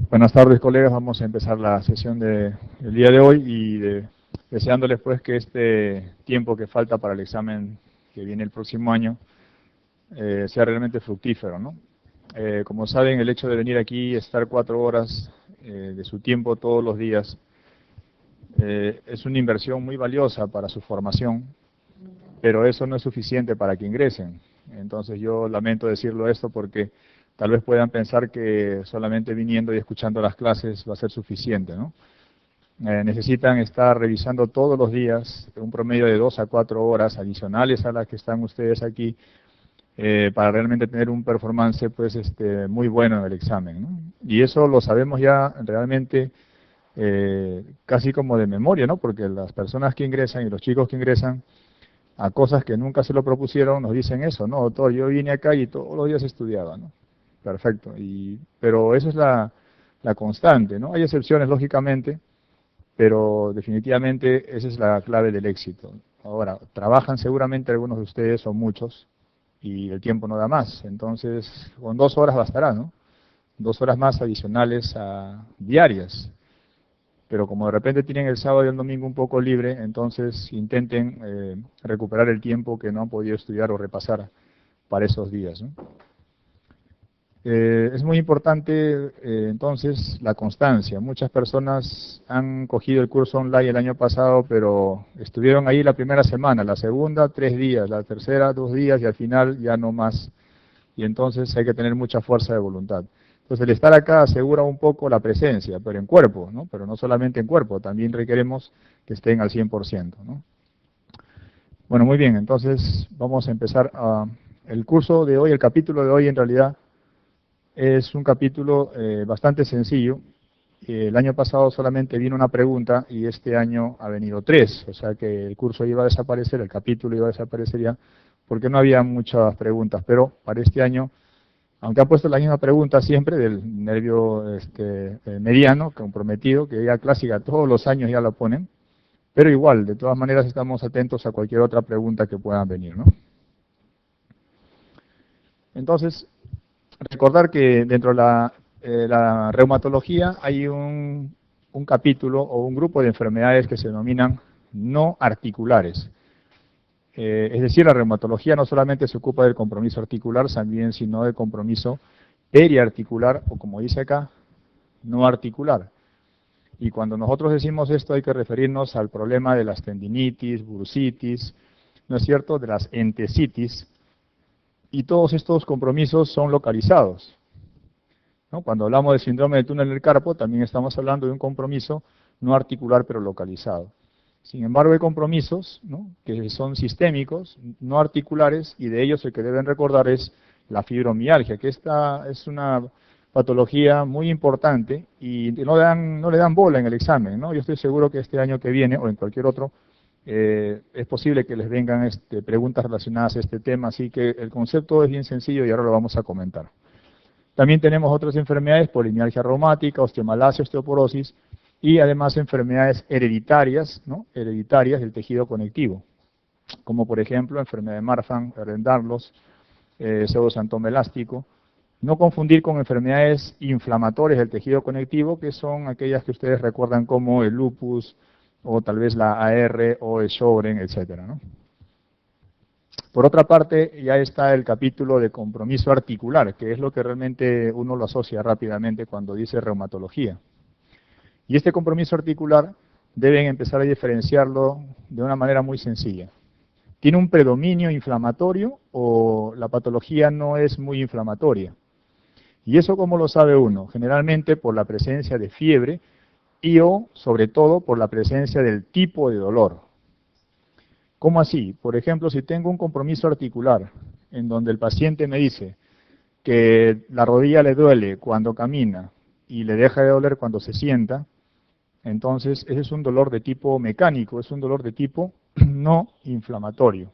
Buenas tardes, colegas. Vamos a empezar la sesión del día de hoy deseándoles pues que este tiempo que falta para el examen que viene el próximo año sea realmente fructífero, ¿no? Como saben, el hecho de venir aquí, estar 4 horas de su tiempo todos los días, es una inversión muy valiosa para su formación, pero eso no es suficiente para que ingresen. Entonces yo lamento decirlo esto porque tal vez puedan pensar que solamente viniendo y escuchando las clases va a ser suficiente, ¿no? Necesitan estar revisando todos los días un promedio de 2 a 4 horas adicionales a las que están ustedes aquí para realmente tener un performance pues muy bueno en el examen, ¿no? Y eso lo sabemos ya realmente casi como de memoria, ¿no? Porque las personas que ingresan y los chicos que ingresan a cosas que nunca se lo propusieron nos dicen eso, no, doctor, yo vine acá y todos los días estudiaba, ¿no? Perfecto, pero eso es la constante, ¿no? Hay excepciones, lógicamente, pero definitivamente esa es la clave del éxito. Ahora, trabajan seguramente algunos de ustedes o muchos y el tiempo no da más, entonces con 2 horas bastará, ¿no? 2 horas más adicionales diarias, pero como de repente tienen el sábado y el domingo un poco libre, entonces intenten recuperar el tiempo que no han podido estudiar o repasar para esos días, ¿no? Es muy importante entonces la constancia. Muchas personas han cogido el curso online el año pasado, pero estuvieron ahí la primera semana, la segunda 3 días, la tercera 2 días y al final ya no más. Y entonces hay que tener mucha fuerza de voluntad. Entonces el estar acá asegura un poco la presencia, pero en cuerpo, ¿no? Pero no solamente en cuerpo, también requeremos que estén al 100%, ¿no? Bueno, muy bien, entonces vamos a empezar el curso de hoy, el capítulo de hoy en realidad es un capítulo bastante sencillo. El año pasado solamente vino una pregunta y este año ha venido 3, o sea que el curso iba a desaparecer, el capítulo iba a desaparecer ya, porque no había muchas preguntas, pero para este año, aunque ha puesto la misma pregunta siempre del nervio mediano, comprometido, que ya clásica, todos los años ya lo ponen, pero igual, de todas maneras estamos atentos a cualquier otra pregunta que puedan venir, ¿no? Entonces, recordar que dentro de la reumatología hay un capítulo o un grupo de enfermedades que se denominan no articulares. Es decir, la reumatología no solamente se ocupa del compromiso articular, también sino del compromiso periarticular o como dice acá, no articular. Y cuando nosotros decimos esto hay que referirnos al problema de las tendinitis, bursitis, ¿no es cierto?, de las entesitis, y todos estos compromisos son localizados, ¿no? Cuando hablamos del síndrome del túnel del carpo, también estamos hablando de un compromiso no articular pero localizado. Sin embargo, hay compromisos, ¿no?, que son sistémicos, no articulares, y de ellos el que deben recordar es la fibromialgia, que esta es una patología muy importante y no le dan bola en el examen, ¿no? Yo estoy seguro que este año que viene o en cualquier otro es posible que les vengan preguntas relacionadas a este tema, así que el concepto es bien sencillo y ahora lo vamos a comentar. También tenemos otras enfermedades, polimialgia reumática, osteomalacia, osteoporosis, y además enfermedades hereditarias, ¿no?, hereditarias del tejido conectivo, como por ejemplo enfermedad de Marfan, Ehlers-Danlos, pseudoxantoma elástico. No confundir con enfermedades inflamatorias del tejido conectivo, que son aquellas que ustedes recuerdan como el lupus, o tal vez la AR o el Sjögren, etcétera, ¿no? Por otra parte, ya está el capítulo de compromiso articular, que es lo que realmente uno lo asocia rápidamente cuando dice reumatología. Y este compromiso articular deben empezar a diferenciarlo de una manera muy sencilla. ¿Tiene un predominio inflamatorio o la patología no es muy inflamatoria? ¿Y eso cómo lo sabe uno? Generalmente por la presencia de fiebre y o, sobre todo, por la presencia del tipo de dolor. ¿Cómo así? Por ejemplo, si tengo un compromiso articular en donde el paciente me dice que la rodilla le duele cuando camina y le deja de doler cuando se sienta, entonces ese es un dolor de tipo mecánico, es un dolor de tipo no inflamatorio.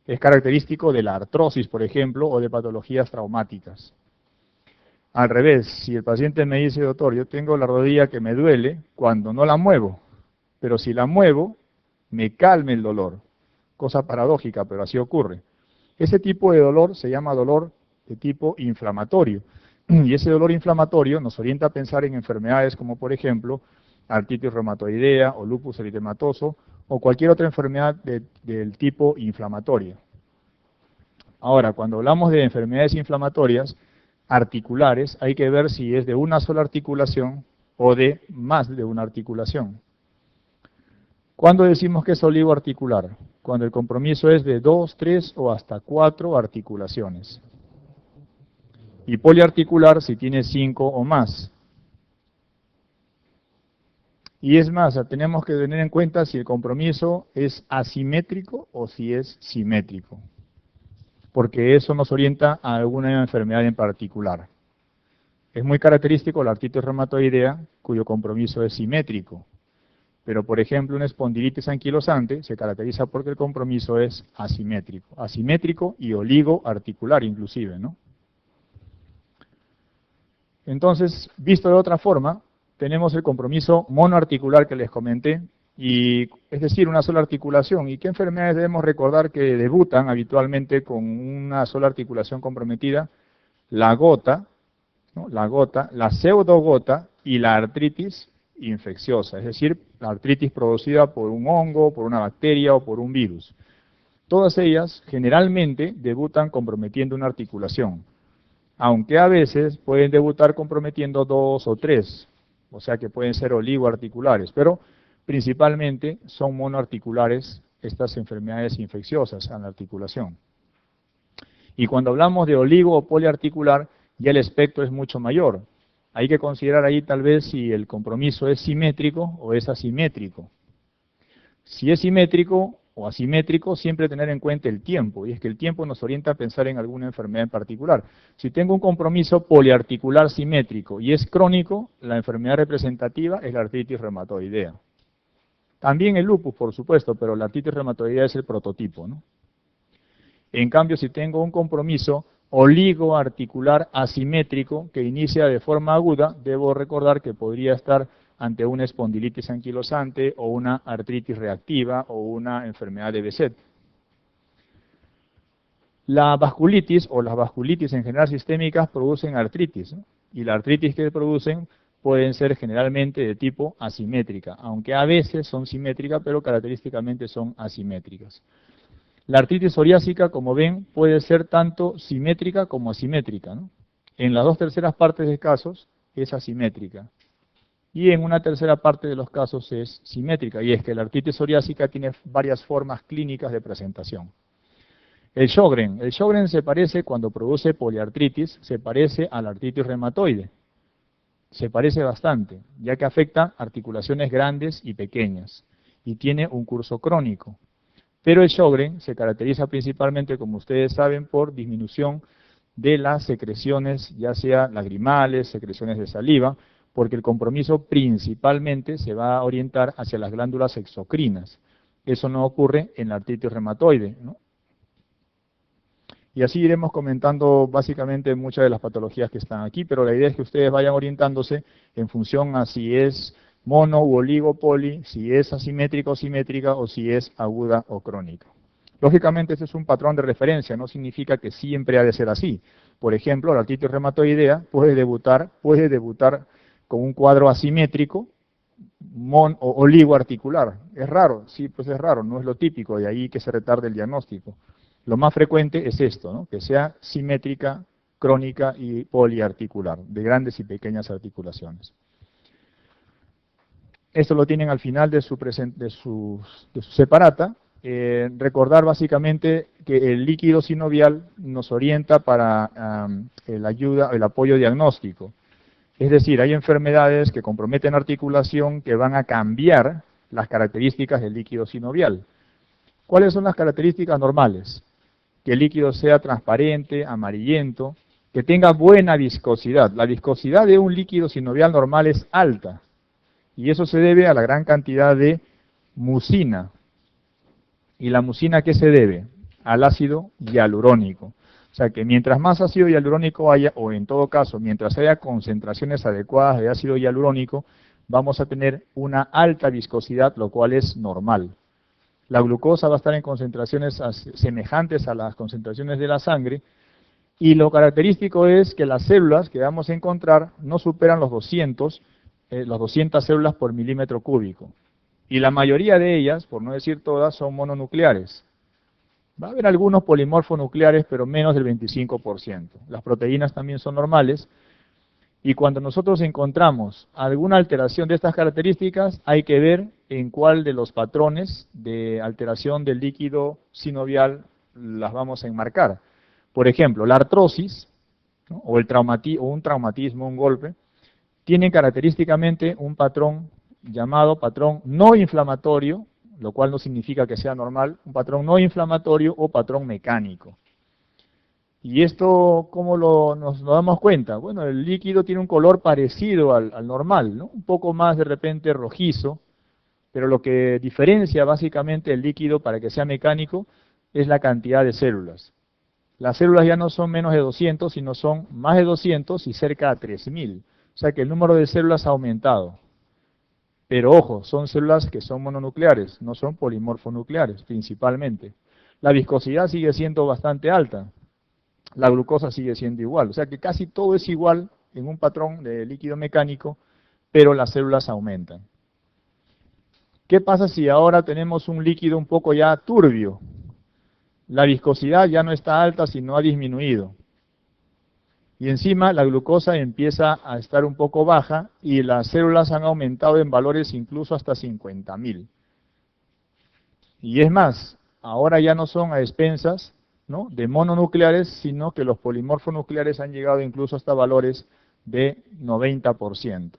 Es característico de la artrosis, por ejemplo, o de patologías traumáticas. Al revés, si el paciente me dice, doctor, yo tengo la rodilla que me duele cuando no la muevo, pero si la muevo, me calma el dolor. Cosa paradójica, pero así ocurre. Ese tipo de dolor se llama dolor de tipo inflamatorio, Y ese dolor inflamatorio nos orienta a pensar en enfermedades como, por ejemplo, artritis reumatoidea o lupus eritematoso o cualquier otra enfermedad del tipo inflamatorio. Ahora, cuando hablamos de enfermedades inflamatorias articulares, hay que ver si es de una sola articulación o de más de una articulación. ¿Cuándo decimos que es oligoarticular? Cuando el compromiso es de 2, 3 o hasta 4 articulaciones. Y poliarticular si tiene 5 o más. Y es más, tenemos que tener en cuenta si el compromiso es asimétrico o si es simétrico, porque eso nos orienta a alguna enfermedad en particular. Es muy característico la artritis reumatoidea, cuyo compromiso es simétrico, pero por ejemplo una espondilitis anquilosante se caracteriza porque el compromiso es asimétrico y oligoarticular inclusive, ¿no? Entonces, visto de otra forma, tenemos el compromiso monoarticular que les comenté, y es decir, una sola articulación. ¿Y qué enfermedades debemos recordar que debutan habitualmente con una sola articulación comprometida? La gota, ¿no? La pseudogota y la artritis infecciosa, es decir, la artritis producida por un hongo, por una bacteria o por un virus. Todas ellas generalmente debutan comprometiendo una articulación, aunque a veces pueden debutar comprometiendo 2 o 3. O sea que pueden ser oligoarticulares, pero principalmente son monoarticulares estas enfermedades infecciosas a la articulación. Y cuando hablamos de oligo o poliarticular, ya el espectro es mucho mayor. Hay que considerar ahí tal vez si el compromiso es simétrico o es asimétrico. Si es simétrico o asimétrico, siempre tener en cuenta el tiempo, y es que el tiempo nos orienta a pensar en alguna enfermedad en particular. Si tengo un compromiso poliarticular simétrico y es crónico, la enfermedad representativa es la artritis reumatoidea. También el lupus, por supuesto, pero la artritis reumatoidea es el prototipo, ¿no? En cambio, si tengo un compromiso oligoarticular asimétrico que inicia de forma aguda, debo recordar que podría estar ante una espondilitis anquilosante o una artritis reactiva o una enfermedad de Behçet. La vasculitis o las vasculitis en general sistémicas producen artritis, ¿no? Y la artritis que producen pueden ser generalmente de tipo asimétrica, aunque a veces son simétricas, pero característicamente son asimétricas. La artritis psoriásica, como ven, puede ser tanto simétrica como asimétrica, ¿no? En las 2/3 partes de casos es asimétrica. Y en una 1/3 parte de los casos es simétrica, y es que la artritis psoriásica tiene varias formas clínicas de presentación. El Sjögren se parece, cuando produce poliartritis, se parece a la artritis reumatoide. Se parece bastante, ya que afecta articulaciones grandes y pequeñas, y tiene un curso crónico. Pero el Sjögren se caracteriza principalmente, como ustedes saben, por disminución de las secreciones, ya sea lagrimales, secreciones de saliva, porque el compromiso principalmente se va a orientar hacia las glándulas exocrinas. Eso no ocurre en la artritis reumatoide, ¿no? Y así iremos comentando básicamente muchas de las patologías que están aquí, pero la idea es que ustedes vayan orientándose en función a si es mono u oligo poli, si es asimétrica o simétrica, o si es aguda o crónica. Lógicamente, este es un patrón de referencia, no significa que siempre ha de ser así. Por ejemplo, la artritis reumatoidea puede debutar con un cuadro asimétrico o oligoarticular. Es raro, sí, pues es raro, no es lo típico, de ahí que se retarde el diagnóstico. Lo más frecuente es esto, ¿no? Que sea simétrica, crónica y poliarticular, de grandes y pequeñas articulaciones. Esto lo tienen al final de su separata. Recordar básicamente que el líquido sinovial nos orienta para el apoyo diagnóstico. Es decir, hay enfermedades que comprometen articulación que van a cambiar las características del líquido sinovial. ¿Cuáles son las características normales? Que el líquido sea transparente, amarillento, que tenga buena viscosidad. La viscosidad de un líquido sinovial normal es alta, y eso se debe a la gran cantidad de mucina. ¿Y la mucina a qué se debe? Al ácido hialurónico. O sea que mientras más ácido hialurónico haya, o en todo caso, mientras haya concentraciones adecuadas de ácido hialurónico, vamos a tener una alta viscosidad, lo cual es normal. La glucosa va a estar en concentraciones semejantes a las concentraciones de la sangre, Y lo característico es que las células que vamos a encontrar no superan los 200 células por milímetro cúbico. Y la mayoría de ellas, por no decir todas, son mononucleares. Va a haber algunos polimorfonucleares, pero menos del 25%. Las proteínas también son normales. Y cuando nosotros encontramos alguna alteración de estas características, hay que ver en cuál de los patrones de alteración del líquido sinovial las vamos a enmarcar. Por ejemplo, la artrosis, ¿no? O un traumatismo, un golpe, tienen característicamente un patrón llamado patrón no inflamatorio, lo cual no significa que sea normal, un patrón no inflamatorio o patrón mecánico. ¿Y esto cómo nos damos cuenta? Bueno, el líquido tiene un color parecido al normal, ¿no? Un poco más de repente rojizo, pero lo que diferencia básicamente el líquido para que sea mecánico es la cantidad de células. Las células ya no son menos de 200, sino son más de 200 y cerca de 3000. O sea que el número de células ha aumentado. Pero ojo, son células que son mononucleares, no son polimorfonucleares principalmente. La viscosidad sigue siendo bastante alta. La glucosa sigue siendo igual. O sea que casi todo es igual en un patrón de líquido mecánico, pero las células aumentan. ¿Qué pasa si ahora tenemos un líquido un poco ya turbio? La viscosidad ya no está alta, sino ha disminuido. Y encima la glucosa empieza a estar un poco baja y las células han aumentado en valores incluso hasta 50.000. Y es más, ahora ya no son a expensas, ¿no?, de mononucleares, sino que los polimorfonucleares han llegado incluso hasta valores de 90%.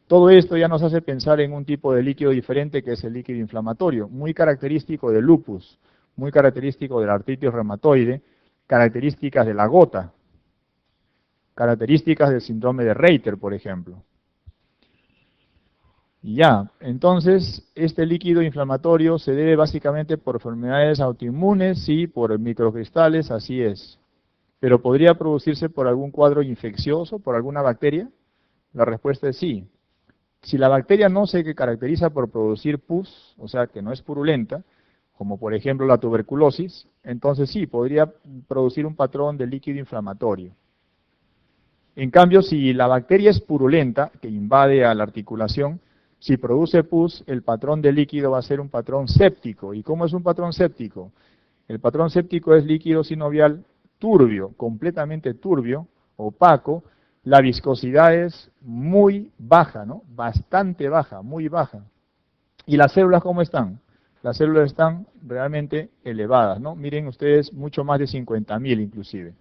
Todo esto ya nos hace pensar en un tipo de líquido diferente que es el líquido inflamatorio, muy característico del lupus, muy característico de la artritis reumatoide, características de la gota, características del síndrome de Reiter, por ejemplo. Y ya, entonces, este líquido inflamatorio se debe básicamente por enfermedades autoinmunes, sí, por microcristales, así es. Pero ¿podría producirse por algún cuadro infeccioso, por alguna bacteria? La respuesta es sí. Si la bacteria no se caracteriza por producir pus, o sea que no es purulenta, como por ejemplo la tuberculosis, entonces sí, podría producir un patrón de líquido inflamatorio. En cambio, si la bacteria es purulenta, que invade a la articulación, si produce pus, el patrón de líquido va a ser un patrón séptico. ¿Y cómo es un patrón séptico? El patrón séptico es líquido sinovial turbio, completamente turbio, opaco. La viscosidad es muy baja, ¿no? Bastante baja, muy baja. ¿Y las células cómo están? Las células están realmente elevadas, ¿no? Miren ustedes, mucho más de 50.000 inclusive.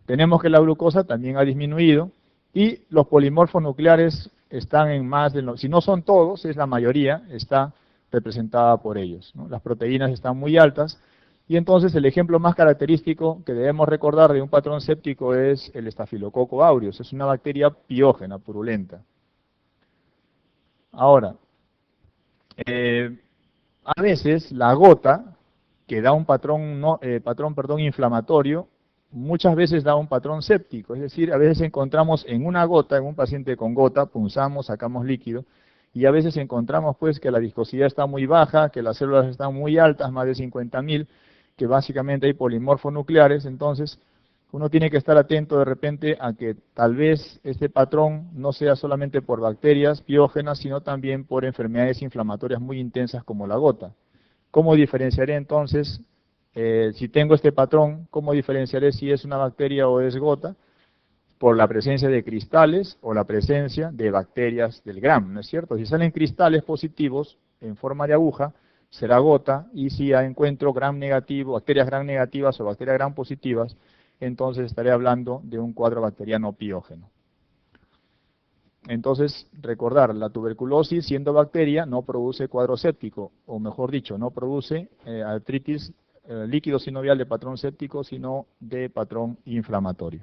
Tenemos que la glucosa también ha disminuido y los polimorfos nucleares están en más de, si no son todos, es la mayoría, está representada por ellos, ¿no? Las proteínas están muy altas y entonces el ejemplo más característico que debemos recordar de un patrón séptico es el Staphylococcus aureus, es una bacteria piógena, purulenta. Ahora, a veces la gota, que da un patrón, inflamatorio, muchas veces da un patrón séptico, es decir, a veces encontramos en una gota, en un paciente con gota, punzamos, sacamos líquido, y a veces encontramos pues que la viscosidad está muy baja, que las células están muy altas, más de 50.000, que básicamente hay polimorfonucleares, entonces uno tiene que estar atento de repente a que tal vez este patrón no sea solamente por bacterias piógenas, sino también por enfermedades inflamatorias muy intensas como la gota. ¿Cómo diferenciaré entonces, si tengo este patrón, cómo diferenciaré si es una bacteria o es gota? Por la presencia de cristales o la presencia de bacterias del Gram, ¿no es cierto? Si salen cristales positivos en forma de aguja, será gota, y si encuentro Gram negativo, bacterias Gram negativas o bacterias Gram positivas, entonces estaré hablando de un cuadro bacteriano piógeno. Entonces, recordar, la tuberculosis, siendo bacteria, no produce cuadro séptico, o mejor dicho, no produce artritis líquido sinovial de patrón séptico, sino de patrón inflamatorio.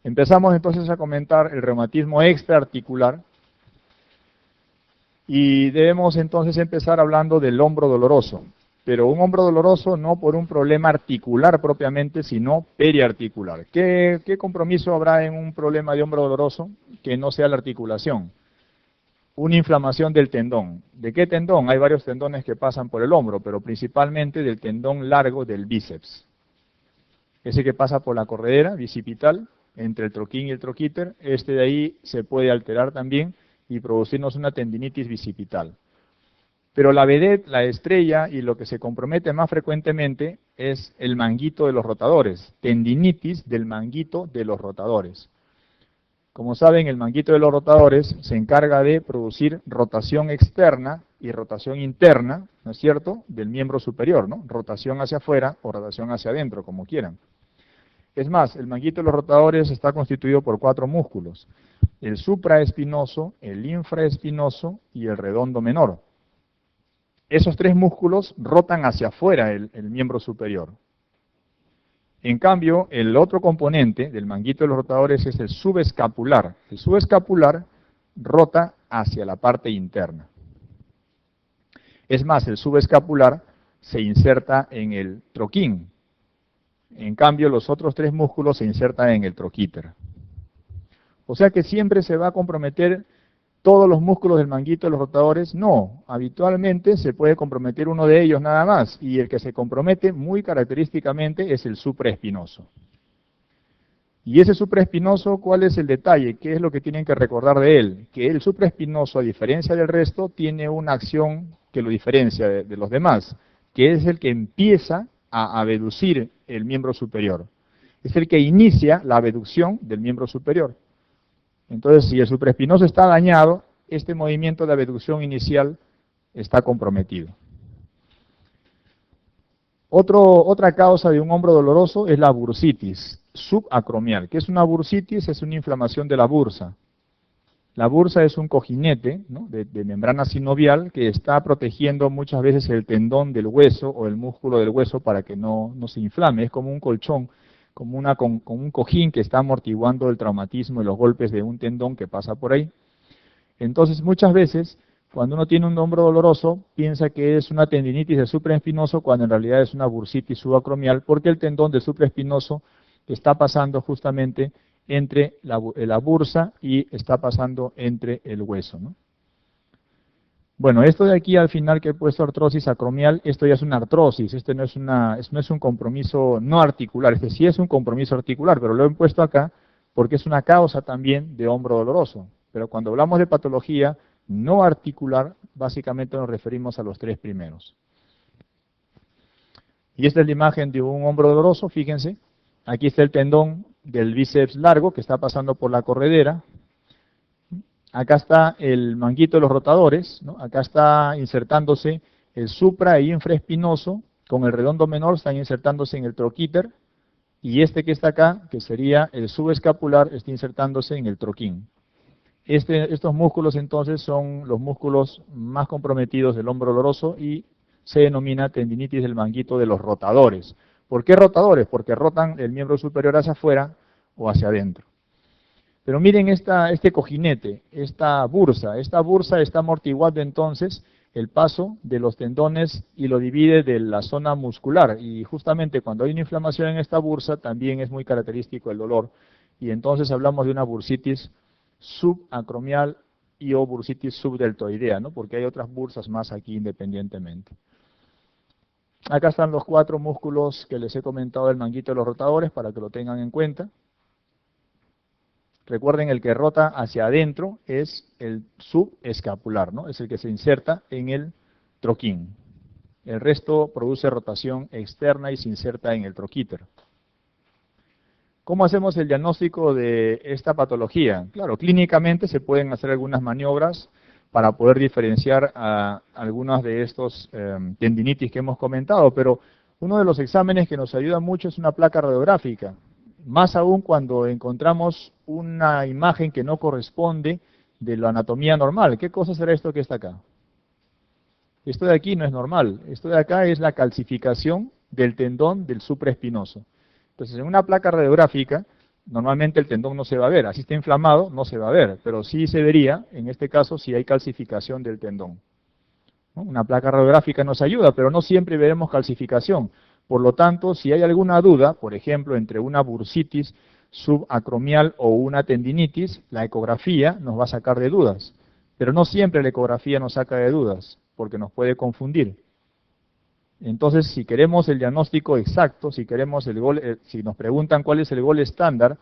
Empezamos entonces a comentar el reumatismo extraarticular, y debemos entonces empezar hablando del hombro doloroso, pero un hombro doloroso no por un problema articular propiamente, sino periarticular. ¿Qué compromiso habrá en un problema de hombro doloroso que no sea la articulación? Una inflamación del tendón. ¿De qué tendón? Hay varios tendones que pasan por el hombro, pero principalmente del tendón largo del bíceps. ese que pasa por la corredera bicipital, entre el troquín y el troquíter, este de ahí se puede alterar también y producirnos una tendinitis bicipital. Pero la vedette, la estrella y lo que se compromete más frecuentemente es el manguito de los rotadores, tendinitis del manguito de los rotadores. Como saben, el manguito de los rotadores se encarga de producir rotación externa y rotación interna, ¿no es cierto?, del miembro superior, ¿no? Rotación hacia afuera o rotación hacia adentro, como quieran. Es más, el manguito de los rotadores está constituido por 4 músculos: el supraespinoso, el infraespinoso y el redondo menor. Esos 3 músculos rotan hacia afuera el miembro superior. En cambio, el otro componente del manguito de los rotadores es el subescapular. El subescapular rota hacia la parte interna. Es más, el subescapular se inserta en el troquín. En cambio, los otros 3 músculos se insertan en el troquíter. O sea que siempre se va a comprometer todos los músculos del manguito de los rotadores. No, habitualmente se puede comprometer uno de ellos nada más, y el que se compromete muy característicamente es el supraespinoso. Y ese supraespinoso, ¿cuál es el detalle? ¿Qué es lo que tienen que recordar de él? Que el supraespinoso, a diferencia del resto, tiene una acción que lo diferencia de los demás, que es el que empieza a abducir el miembro superior. Es el que inicia la abducción del miembro superior. Entonces, si el supraespinoso está dañado, este movimiento de abducción inicial está comprometido. Otra causa de un hombro doloroso es la bursitis subacromial. ¿Qué es una bursitis? Es una inflamación de la bursa. La bursa es un cojinete, ¿no?, de membrana sinovial que está protegiendo muchas veces el tendón del hueso o el músculo del hueso para que no se inflame. Es como un colchón, como un cojín que está amortiguando el traumatismo y los golpes de un tendón que pasa por ahí. Entonces, muchas veces, cuando uno tiene un hombro doloroso, piensa que es una tendinitis del supraespinoso, cuando en realidad es una bursitis subacromial, porque el tendón del supraespinoso está pasando justamente entre la bursa y está pasando entre el hueso, ¿no? Bueno, esto de aquí al final que he puesto artrosis acromial, esto ya es una artrosis, este no es un compromiso no articular, este sí es un compromiso articular, pero lo he puesto acá porque es una causa también de hombro doloroso. Pero cuando hablamos de patología no articular, básicamente nos referimos a los 3 primeros. Y esta es la imagen de un hombro doloroso, fíjense, aquí está el tendón del bíceps largo que está pasando por la corredera. Acá está el manguito de los rotadores, ¿no? Acá está insertándose el supra e infraespinoso, con el redondo menor están insertándose en el troquíter, y este que está acá, que sería el subescapular, está insertándose en el troquín. Estos músculos entonces son los músculos más comprometidos del hombro doloroso y se denomina tendinitis del manguito de los rotadores. ¿Por qué rotadores? Porque rotan el miembro superior hacia afuera o hacia adentro. Pero miren este cojinete, esta bursa está amortiguando entonces el paso de los tendones y lo divide de la zona muscular. Y justamente cuando hay una inflamación en esta bursa también es muy característico el dolor. Y entonces hablamos de una bursitis subacromial y o bursitis subdeltoidea, ¿no? Porque hay otras bursas más aquí independientemente. Acá están los 4 músculos que les he comentado del manguito de los rotadores para que lo tengan en cuenta. Recuerden, el que rota hacia adentro es el subescapular, ¿no? Es el que se inserta en el troquín. El resto produce rotación externa y se inserta en el troquíter. ¿Cómo hacemos el diagnóstico de esta patología? Claro, clínicamente se pueden hacer algunas maniobras para poder diferenciar a algunas de estos tendinitis que hemos comentado, pero uno de los exámenes que nos ayuda mucho es una placa radiográfica. Más aún cuando encontramos una imagen que no corresponde de la anatomía normal. ¿Qué cosa será esto que está acá? Esto de aquí no es normal. Esto de acá es la calcificación del tendón del supraespinoso. Entonces, en una placa radiográfica, normalmente el tendón no se va a ver. Así está inflamado, no se va a ver. Pero sí se vería, en este caso, si hay calcificación del tendón, ¿no? Una placa radiográfica nos ayuda, pero no siempre veremos calcificación. Por lo tanto, si hay alguna duda, por ejemplo, entre una bursitis subacromial o una tendinitis, la ecografía nos va a sacar de dudas. Pero no siempre la ecografía nos saca de dudas, porque nos puede confundir. Entonces, si queremos el diagnóstico exacto, si queremos si nos preguntan cuál es el gol estándar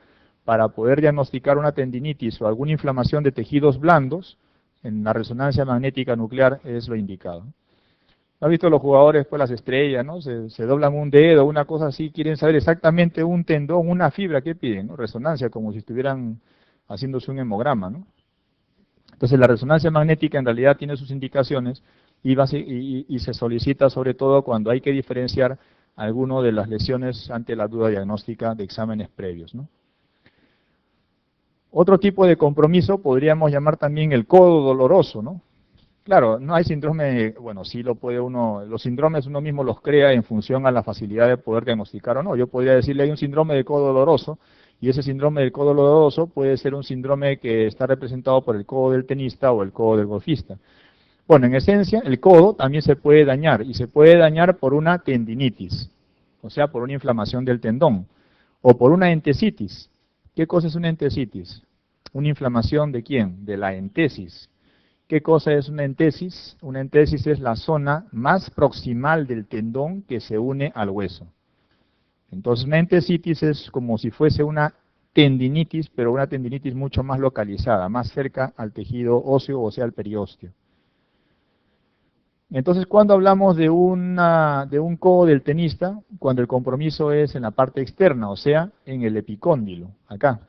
para poder diagnosticar una tendinitis o alguna inflamación de tejidos blandos, en la resonancia magnética nuclear es lo indicado. ¿Has visto los jugadores, pues las estrellas, ¿no? Se doblan un dedo, una cosa así, quieren saber exactamente un tendón, una fibra, ¿qué piden? ¿No? Resonancia, como si estuvieran haciéndose un hemograma, ¿no? Entonces la resonancia magnética en realidad tiene sus indicaciones y se solicita sobre todo cuando hay que diferenciar alguno de las lesiones ante la duda diagnóstica de exámenes previos, ¿no? Otro tipo de compromiso podríamos llamar también el codo doloroso, ¿no? Claro, no hay síndrome, bueno, sí lo puede uno, los síndromes uno mismo los crea en función a la facilidad de poder diagnosticar o no. Yo podría decirle hay un síndrome de codo doloroso y ese síndrome del codo doloroso puede ser un síndrome que está representado por el codo del tenista o el codo del golfista. Bueno, en esencia, el codo también se puede dañar y se puede dañar por una tendinitis, o sea, por una inflamación del tendón o por una entesitis. ¿Qué cosa es una entesitis? ¿Una inflamación de quién? De la entesis. ¿Qué cosa es una entesis? Una entesis es la zona más proximal del tendón que se une al hueso. Entonces una entesitis es como si fuese una tendinitis, pero una tendinitis mucho más localizada, más cerca al tejido óseo, o sea, al periósteo. Entonces, cuando hablamos de un codo del tenista, cuando el compromiso es en la parte externa, o sea, en el epicóndilo, acá.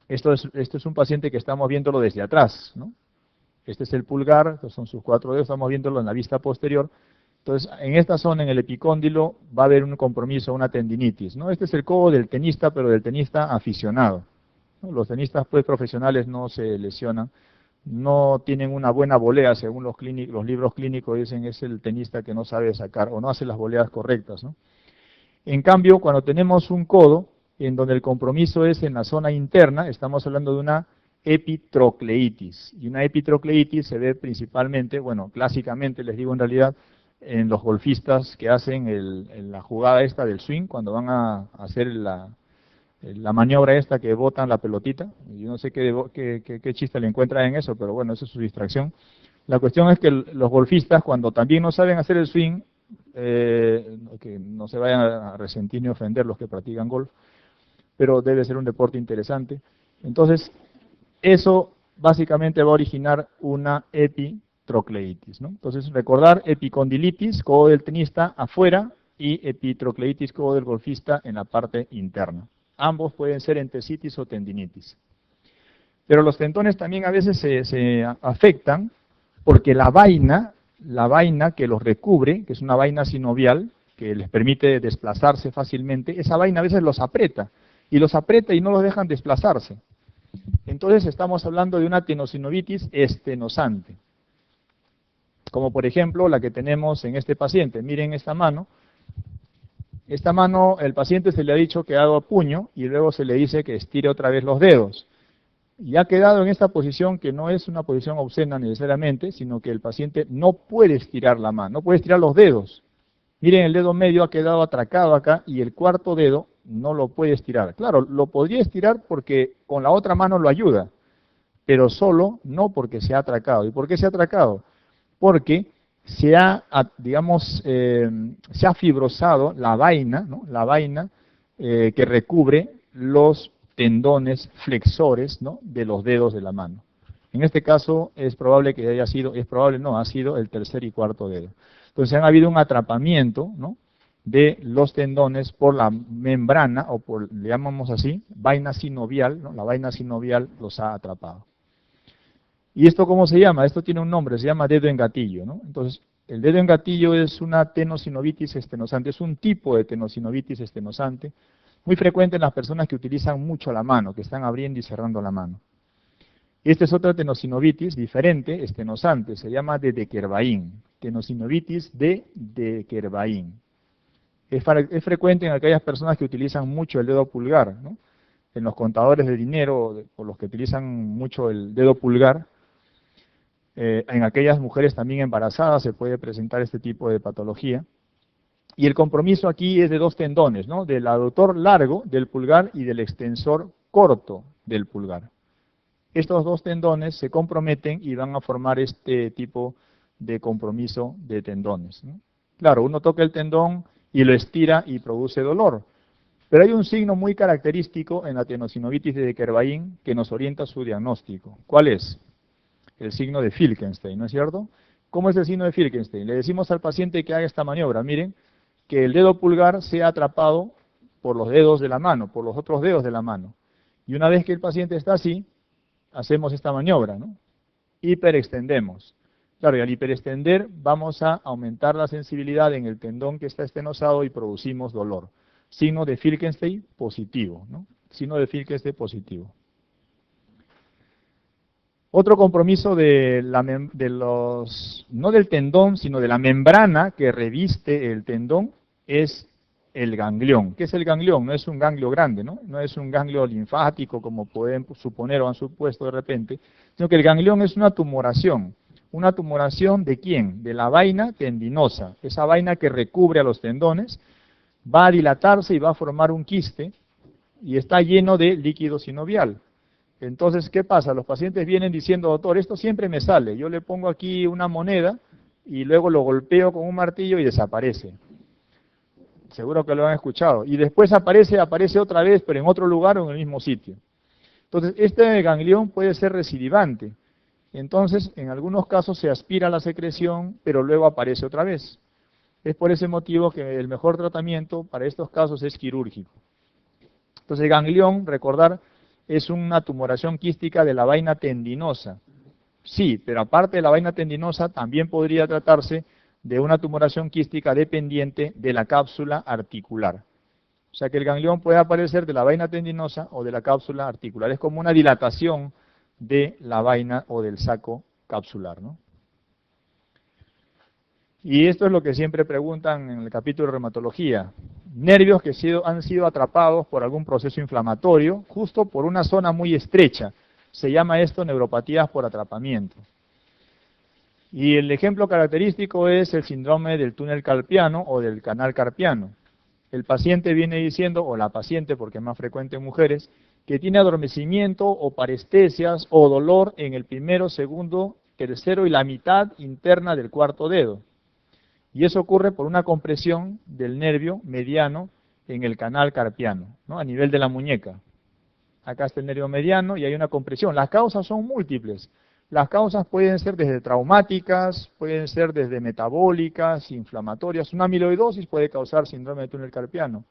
Esto es un paciente que estamos viéndolo desde atrás, ¿no? Este es el pulgar, estos son sus 4 dedos, estamos viéndolo en la vista posterior. Entonces, en esta zona, en el epicóndilo, va a haber un compromiso, una tendinitis, ¿no? Este es el codo del tenista, pero del tenista aficionado, ¿no? Los tenistas pues, profesionales no se lesionan, no tienen una buena volea, según los libros clínicos dicen es el tenista que no sabe sacar o no hace las voleas correctas, ¿no? En cambio, cuando tenemos un codo en donde el compromiso es en la zona interna, estamos hablando de una epitrocleitis. Y una epitrocleitis se ve principalmente, bueno, clásicamente les digo en realidad, en los golfistas que hacen la jugada esta del swing, cuando van a hacer la maniobra esta que botan la pelotita. Yo no sé qué chiste le encuentran en eso, pero bueno, eso es su distracción. La cuestión es que los golfistas, cuando también no saben hacer el swing, que no se vayan a resentir ni ofender los que practican golf, pero debe ser un deporte interesante. Entonces, eso básicamente va a originar una epitrocleitis, ¿no? Entonces, recordar epicondilitis, codo del tenista afuera, y epitrocleitis, codo del golfista en la parte interna. Ambos pueden ser entesitis o tendinitis. Pero los tendones también a veces se afectan porque la vaina que los recubre, que es una vaina sinovial, que les permite desplazarse fácilmente, esa vaina a veces los aprieta y no los dejan desplazarse. Entonces estamos hablando de una tenosinovitis estenosante, como por ejemplo la que tenemos en este paciente. Miren esta mano, el paciente se le ha dicho que haga puño y luego se le dice que estire otra vez los dedos. Y ha quedado en esta posición que no es una posición obscena necesariamente, sino que el paciente no puede estirar la mano, no puede estirar los dedos. Miren, el dedo medio ha quedado atracado acá y el cuarto dedo no lo puede estirar. Claro, lo podría estirar porque con la otra mano lo ayuda, pero solo no porque se ha atracado. ¿Y por qué se ha atracado? Porque se ha, digamos, se ha fibrosado la vaina, ¿no? La vaina que recubre los tendones flexores, ¿no? De los dedos de la mano. En este caso es probable que haya sido, ha sido el tercer y cuarto dedo. Entonces ha habido un atrapamiento, ¿no? De los tendones por la membrana, o por, le llamamos así, vaina sinovial, ¿no? La vaina sinovial los ha atrapado. ¿Y esto cómo se llama? Esto tiene un nombre, se llama dedo en gatillo, ¿no? Entonces, el dedo en gatillo es una tenosinovitis estenosante, es un tipo de tenosinovitis estenosante, muy frecuente en las personas que utilizan mucho la mano, que están abriendo y cerrando la mano. Esta es otra tenosinovitis diferente, estenosante, se llama de Dequervain, tenosinovitis de Dequervain. Es frecuente en aquellas personas que utilizan mucho el dedo pulgar, ¿no? En los contadores de dinero, o los que utilizan mucho el dedo pulgar, en aquellas mujeres también embarazadas se puede presentar este tipo de patología. Y el compromiso aquí es de dos tendones, ¿no? Del aductor largo del pulgar y del extensor corto del pulgar. Estos dos tendones se comprometen y van a formar este tipo de compromiso de tendones, ¿no? Claro, uno toca el tendón y lo estira y produce dolor. Pero hay un signo muy característico en la tenosinovitis de Kervain que nos orienta su diagnóstico. ¿Cuál es? El signo de Filkenstein, ¿no es cierto? ¿Cómo es el signo de Filkenstein? Le decimos al paciente que haga esta maniobra. Miren, que el dedo pulgar sea atrapado por los dedos de la mano, por los otros dedos de la mano. Y una vez que el paciente está así, hacemos esta maniobra, ¿no? Hiperextendemos. Claro, y al hiperextender vamos a aumentar la sensibilidad en el tendón que está estenosado y producimos dolor. Signo de Filkenstein positivo, ¿no? Signo de Filkenstein positivo. Otro compromiso no del tendón, sino de la membrana que reviste el tendón es el ganglión. ¿Qué es el ganglión? No es un ganglio grande, ¿no? No es un ganglio linfático como pueden suponer o han supuesto de repente, sino que el ganglión es una tumoración. ¿Una tumoración de quién? De la vaina tendinosa, esa vaina que recubre a los tendones, va a dilatarse y va a formar un quiste y está lleno de líquido sinovial. Entonces, ¿qué pasa? Los pacientes vienen diciendo, doctor, esto siempre me sale. Yo le pongo aquí una moneda y luego lo golpeo con un martillo y desaparece. Seguro que lo han escuchado. Y después aparece otra vez, pero en otro lugar o en el mismo sitio. Entonces, este ganglión puede ser recidivante. Entonces, en algunos casos se aspira la secreción, pero luego aparece otra vez. Es por ese motivo que el mejor tratamiento para estos casos es quirúrgico. Entonces, el ganglión, recordar, es una tumoración quística de la vaina tendinosa. Sí, pero aparte de la vaina tendinosa, también podría tratarse de una tumoración quística dependiente de la cápsula articular. O sea que el ganglión puede aparecer de la vaina tendinosa o de la cápsula articular. Es como una dilatación de la vaina o del saco capsular, ¿no? Y esto es lo que siempre preguntan en el capítulo de reumatología. Nervios que han sido atrapados por algún proceso inflamatorio, justo por una zona muy estrecha. Se llama esto neuropatías por atrapamiento. Y el ejemplo característico es el síndrome del túnel carpiano o del canal carpiano. El paciente viene diciendo, o la paciente, porque es más frecuente en mujeres, que tiene adormecimiento o parestesias o dolor en el primero, segundo, tercero y la mitad interna del cuarto dedo. Y eso ocurre por una compresión del nervio mediano en el canal carpiano, ¿no? A nivel de la muñeca. Acá está el nervio mediano y hay una compresión. Las causas son múltiples. Las causas pueden ser desde traumáticas, pueden ser desde metabólicas, inflamatorias. Una amiloidosis puede causar síndrome de túnel carpiano.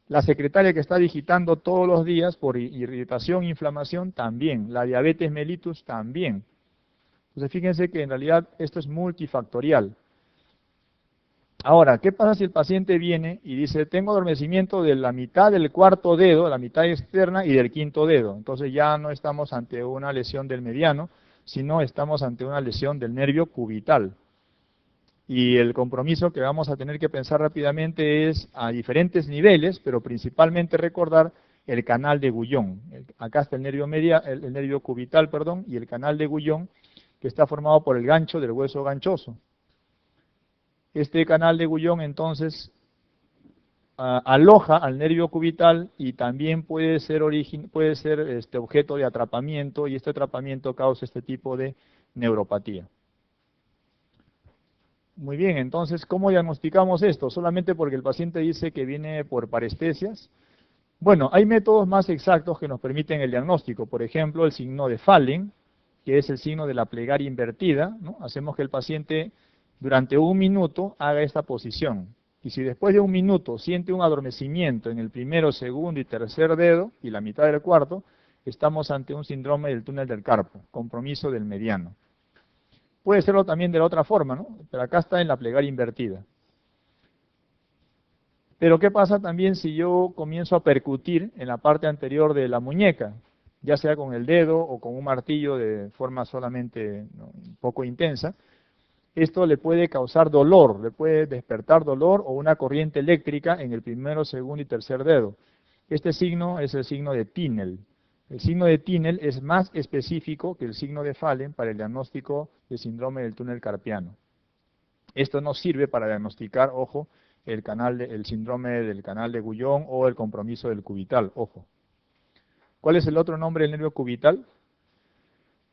La secretaria que está digitando todos los días por irritación e inflamación también. La diabetes mellitus también. Entonces fíjense que en realidad esto es multifactorial. Ahora, ¿qué pasa si el paciente viene y dice, tengo adormecimiento de la mitad del cuarto dedo, la mitad externa y del quinto dedo? Entonces ya no estamos ante una lesión del mediano, sino estamos ante una lesión del nervio cubital. Y el compromiso que vamos a tener que pensar rápidamente es a diferentes niveles, pero principalmente recordar el canal de Guyon. Acá está el nervio el nervio cubital, perdón, y el canal de Guyon, que está formado por el gancho del hueso ganchoso. Este canal de Guyon entonces aloja al nervio cubital y también puede ser objeto de atrapamiento y este atrapamiento causa este tipo de neuropatía. Muy bien, entonces, ¿cómo diagnosticamos esto? ¿Solamente porque el paciente dice que viene por parestesias? Bueno, hay métodos más exactos que nos permiten el diagnóstico. Por ejemplo, el signo de Fallen, que es el signo de la plegaria invertida, ¿no? Hacemos que el paciente durante un minuto haga esta posición. Y si después de un minuto siente un adormecimiento en el primero, segundo y tercer dedo y la mitad del cuarto, estamos ante un síndrome del túnel del carpo, compromiso del mediano. Puede serlo también de la otra forma, ¿no? Pero acá está en la plegaria invertida. Pero ¿qué pasa también si yo comienzo a percutir en la parte anterior de la muñeca? Ya sea con el dedo o con un martillo de forma solamente, ¿no?, un poco intensa. Esto le puede causar dolor, le puede despertar dolor o una corriente eléctrica en el primero, segundo y tercer dedo. Este signo es el signo de Tinel. El signo de Tinel es más específico que el signo de Fallen para el diagnóstico del síndrome del túnel carpiano. Esto no sirve para diagnosticar, ojo, el síndrome del canal de Guyon o el compromiso del cubital, ojo. ¿Cuál es el otro nombre del nervio cubital?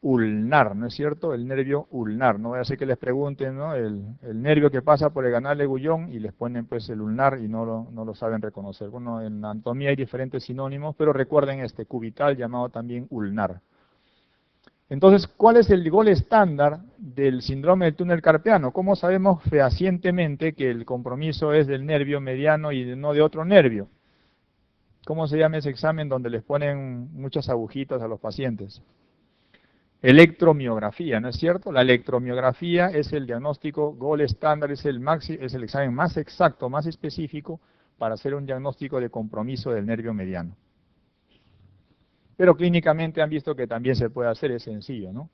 ulnar, ¿no es cierto? El nervio ulnar. No voy a hacer que les pregunten, ¿no? El nervio que pasa por el canal de Gullón y les ponen pues el ulnar y no lo saben reconocer. Bueno, en anatomía hay diferentes sinónimos, pero recuerden este cubital llamado también ulnar. Entonces, ¿cuál es el gol estándar del síndrome del túnel carpiano? ¿Cómo sabemos fehacientemente que el compromiso es del nervio mediano y no de otro nervio? ¿Cómo se llama ese examen donde les ponen muchas agujitas a los pacientes? Electromiografía, ¿no es cierto? La electromiografía es el diagnóstico gol estándar, es el examen más exacto, más específico para hacer un diagnóstico de compromiso del nervio mediano. Pero clínicamente han visto que también se puede hacer, es sencillo, ¿no?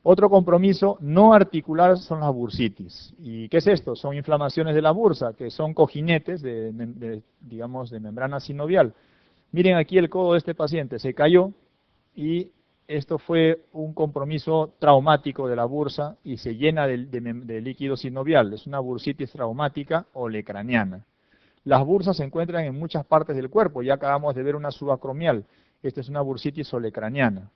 Otro compromiso no articular son las bursitis. ¿Y qué es esto? Son inflamaciones de la bursa, que son cojinetes digamos, de membrana sinovial. Miren aquí el codo de este paciente, se cayó y esto fue un compromiso traumático de la bursa y se llena de líquido sinovial. Es una bursitis traumática olecraniana. Las bursas se encuentran en muchas partes del cuerpo, ya acabamos de ver una subacromial. Esta es una bursitis olecraniana.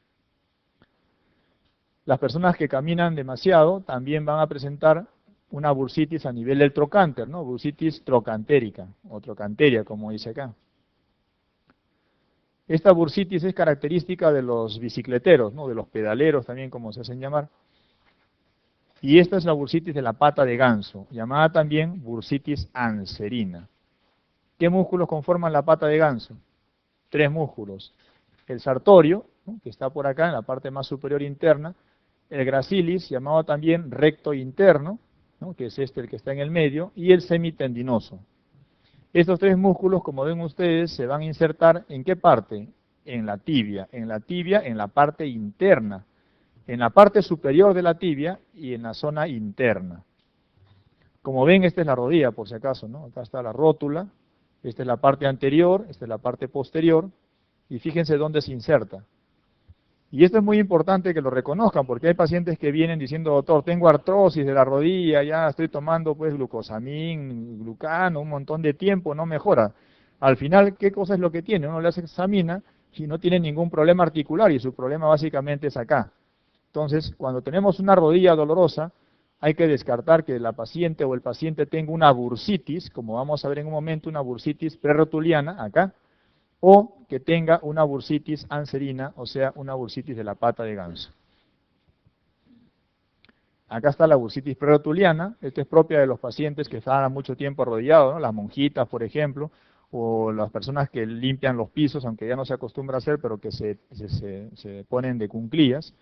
Las personas que caminan demasiado también van a presentar una bursitis a nivel del trocánter, ¿no? Bursitis trocantérica o trocanteria, como dice acá. Esta bursitis es característica de los bicicleteros, ¿no? De los pedaleros también, como se hacen llamar. Y esta es la bursitis de la pata de ganso, llamada también bursitis anserina. ¿Qué músculos conforman la pata de ganso? 3 músculos. El sartorio, ¿no? Que está por acá en la parte más superior interna, el gracilis, llamado también recto interno, ¿no? Que es este el que está en el medio, y el semitendinoso. Estos 3 músculos, como ven ustedes, se van a insertar ¿en qué parte? En la tibia, en la parte interna, en la parte superior de la tibia y en la zona interna. Como ven, esta es la rodilla, por si acaso, ¿no? Acá está la rótula, esta es la parte anterior, esta es la parte posterior, y fíjense dónde se inserta. Y esto es muy importante que lo reconozcan, porque hay pacientes que vienen diciendo, doctor, tengo artrosis de la rodilla, ya estoy tomando pues glucosamín, glucano, un montón de tiempo, no mejora. Al final, ¿qué cosa es lo que tiene? Uno le examina y no tiene ningún problema articular, y su problema básicamente es acá. Entonces, cuando tenemos una rodilla dolorosa, hay que descartar que la paciente o el paciente tenga una bursitis, como vamos a ver en un momento, una bursitis prerrotuliana, acá, o que tenga una bursitis anserina, o sea, una bursitis de la pata de ganso. Acá está la bursitis prerrotuliana, esta es propia de los pacientes que están mucho tiempo arrodillados, ¿no? Las monjitas, por ejemplo, o las personas que limpian los pisos, aunque ya no se acostumbra a hacer, pero que se ponen de cunclillas.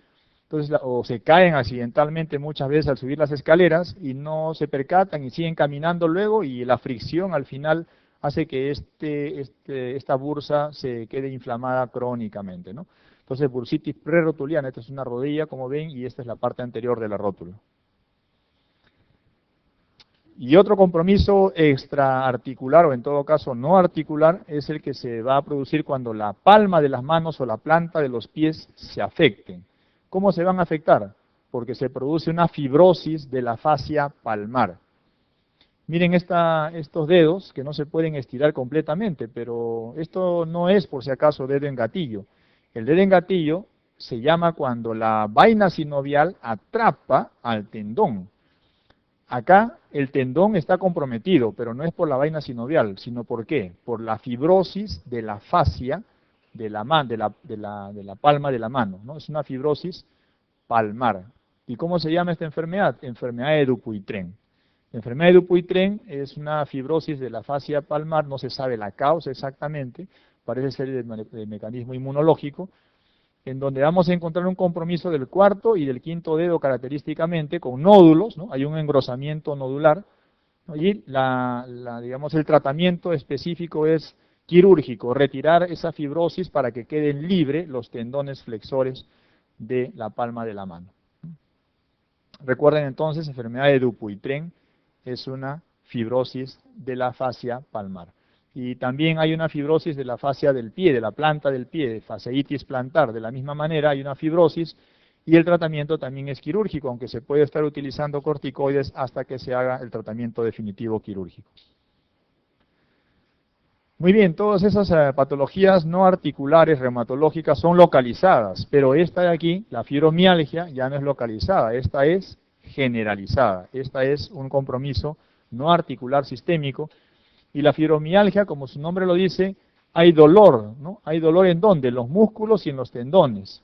Entonces, o se caen accidentalmente muchas veces al subir las escaleras y no se percatan y siguen caminando luego, y la fricción al final hace que esta bursa se quede inflamada crónicamente, ¿no? Entonces, bursitis prerrotuliana, esta es una rodilla, como ven, y esta es la parte anterior de la rótula. Y otro compromiso extraarticular, o en todo caso no articular, es el que se va a producir cuando la palma de las manos o la planta de los pies se afecten. ¿Cómo se van a afectar? Porque se produce una fibrosis de la fascia palmar. Miren estos dedos que no se pueden estirar completamente, pero esto no es por si acaso dedo en gatillo. El dedo en gatillo se llama cuando la vaina sinovial atrapa al tendón. Acá el tendón está comprometido, pero no es por la vaina sinovial, sino ¿por qué? Por la fibrosis de la fascia de la palma de la mano, ¿no? Es una fibrosis palmar. ¿Y cómo se llama esta enfermedad? Enfermedad de Dupuytren. La enfermedad de Dupuytren es una fibrosis de la fascia palmar, no se sabe la causa exactamente, parece ser de mecanismo inmunológico, en donde vamos a encontrar un compromiso del cuarto y del quinto dedo característicamente con nódulos, ¿no? Hay un engrosamiento nodular, ¿no? Y digamos, el tratamiento específico es quirúrgico, retirar esa fibrosis para que queden libres los tendones flexores de la palma de la mano. Recuerden entonces, enfermedad de Dupuytren es una fibrosis de la fascia palmar. Y también hay una fibrosis de la fascia del pie, de la planta del pie, de fasciitis plantar. De la misma manera hay una fibrosis y el tratamiento también es quirúrgico, aunque se puede estar utilizando corticoides hasta que se haga el tratamiento definitivo quirúrgico. Muy bien, todas esas patologías no articulares reumatológicas son localizadas, pero esta de aquí, la fibromialgia, ya no es localizada, esta es generalizada. Esta es un compromiso no articular sistémico. Y la fibromialgia, como su nombre lo dice, hay dolor, ¿no? ¿Hay dolor en dónde? En los músculos y en los tendones.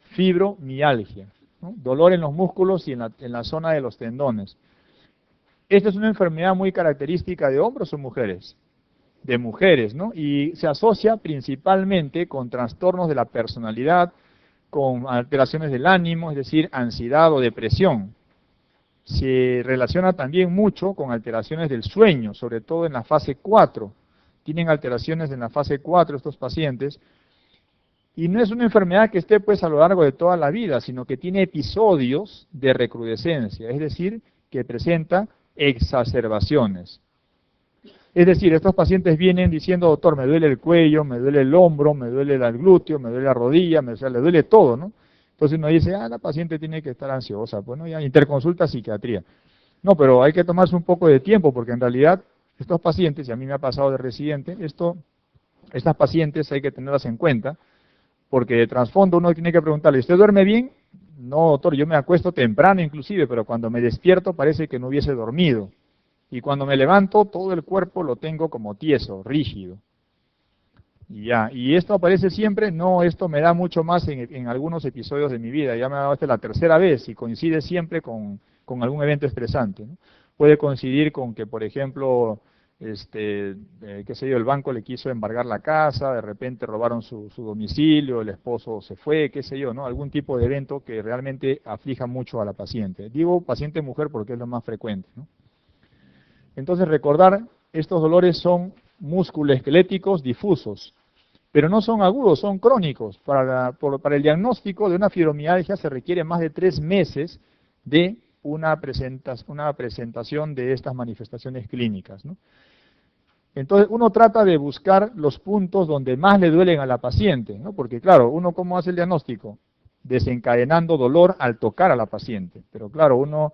Fibromialgia, ¿no? Dolor en los músculos y en la zona de los tendones. Esta es una enfermedad muy característica de hombres o mujeres. De mujeres, ¿no? Y se asocia principalmente con trastornos de la personalidad, con alteraciones del ánimo, es decir, ansiedad o depresión. Se relaciona también mucho con alteraciones del sueño, sobre todo en la fase 4. Tienen alteraciones en la fase 4 estos pacientes. Y no es una enfermedad que esté pues a lo largo de toda la vida, sino que tiene episodios de recrudescencia, es decir, que presenta exacerbaciones. Es decir, estos pacientes vienen diciendo, doctor, me duele el cuello, me duele el hombro, me duele el glúteo, me duele la rodilla, o sea, le duele todo, ¿no? Entonces uno dice, la paciente tiene que estar ansiosa, pues no, ya interconsulta psiquiatría. No, pero hay que tomarse un poco de tiempo, porque en realidad estos pacientes, y a mí me ha pasado de residente, estas pacientes hay que tenerlas en cuenta, porque de trasfondo uno tiene que preguntarle, ¿usted duerme bien? No, doctor, yo me acuesto temprano inclusive, pero cuando me despierto parece que no hubiese dormido. Y cuando me levanto, todo el cuerpo lo tengo como tieso, rígido. Y ya, y esto aparece siempre, no, esto me da mucho más en algunos episodios de mi vida, ya me ha dado esta la tercera vez y coincide siempre con algún evento estresante, ¿no? Puede coincidir con que, por ejemplo, qué sé yo, el banco le quiso embargar la casa, de repente robaron su domicilio, el esposo se fue, qué sé yo, ¿no? Algún tipo de evento que realmente aflija mucho a la paciente. Digo paciente mujer porque es lo más frecuente, ¿no? Entonces recordar, estos dolores son musculoesqueléticos difusos, pero no son agudos, son crónicos. Para el diagnóstico de una fibromialgia se requiere más de 3 meses de una presentación de estas manifestaciones clínicas, ¿no? Entonces uno trata de buscar los puntos donde más le duelen a la paciente, ¿no? Porque claro, uno ¿cómo hace el diagnóstico? Desencadenando dolor al tocar a la paciente. Pero claro, uno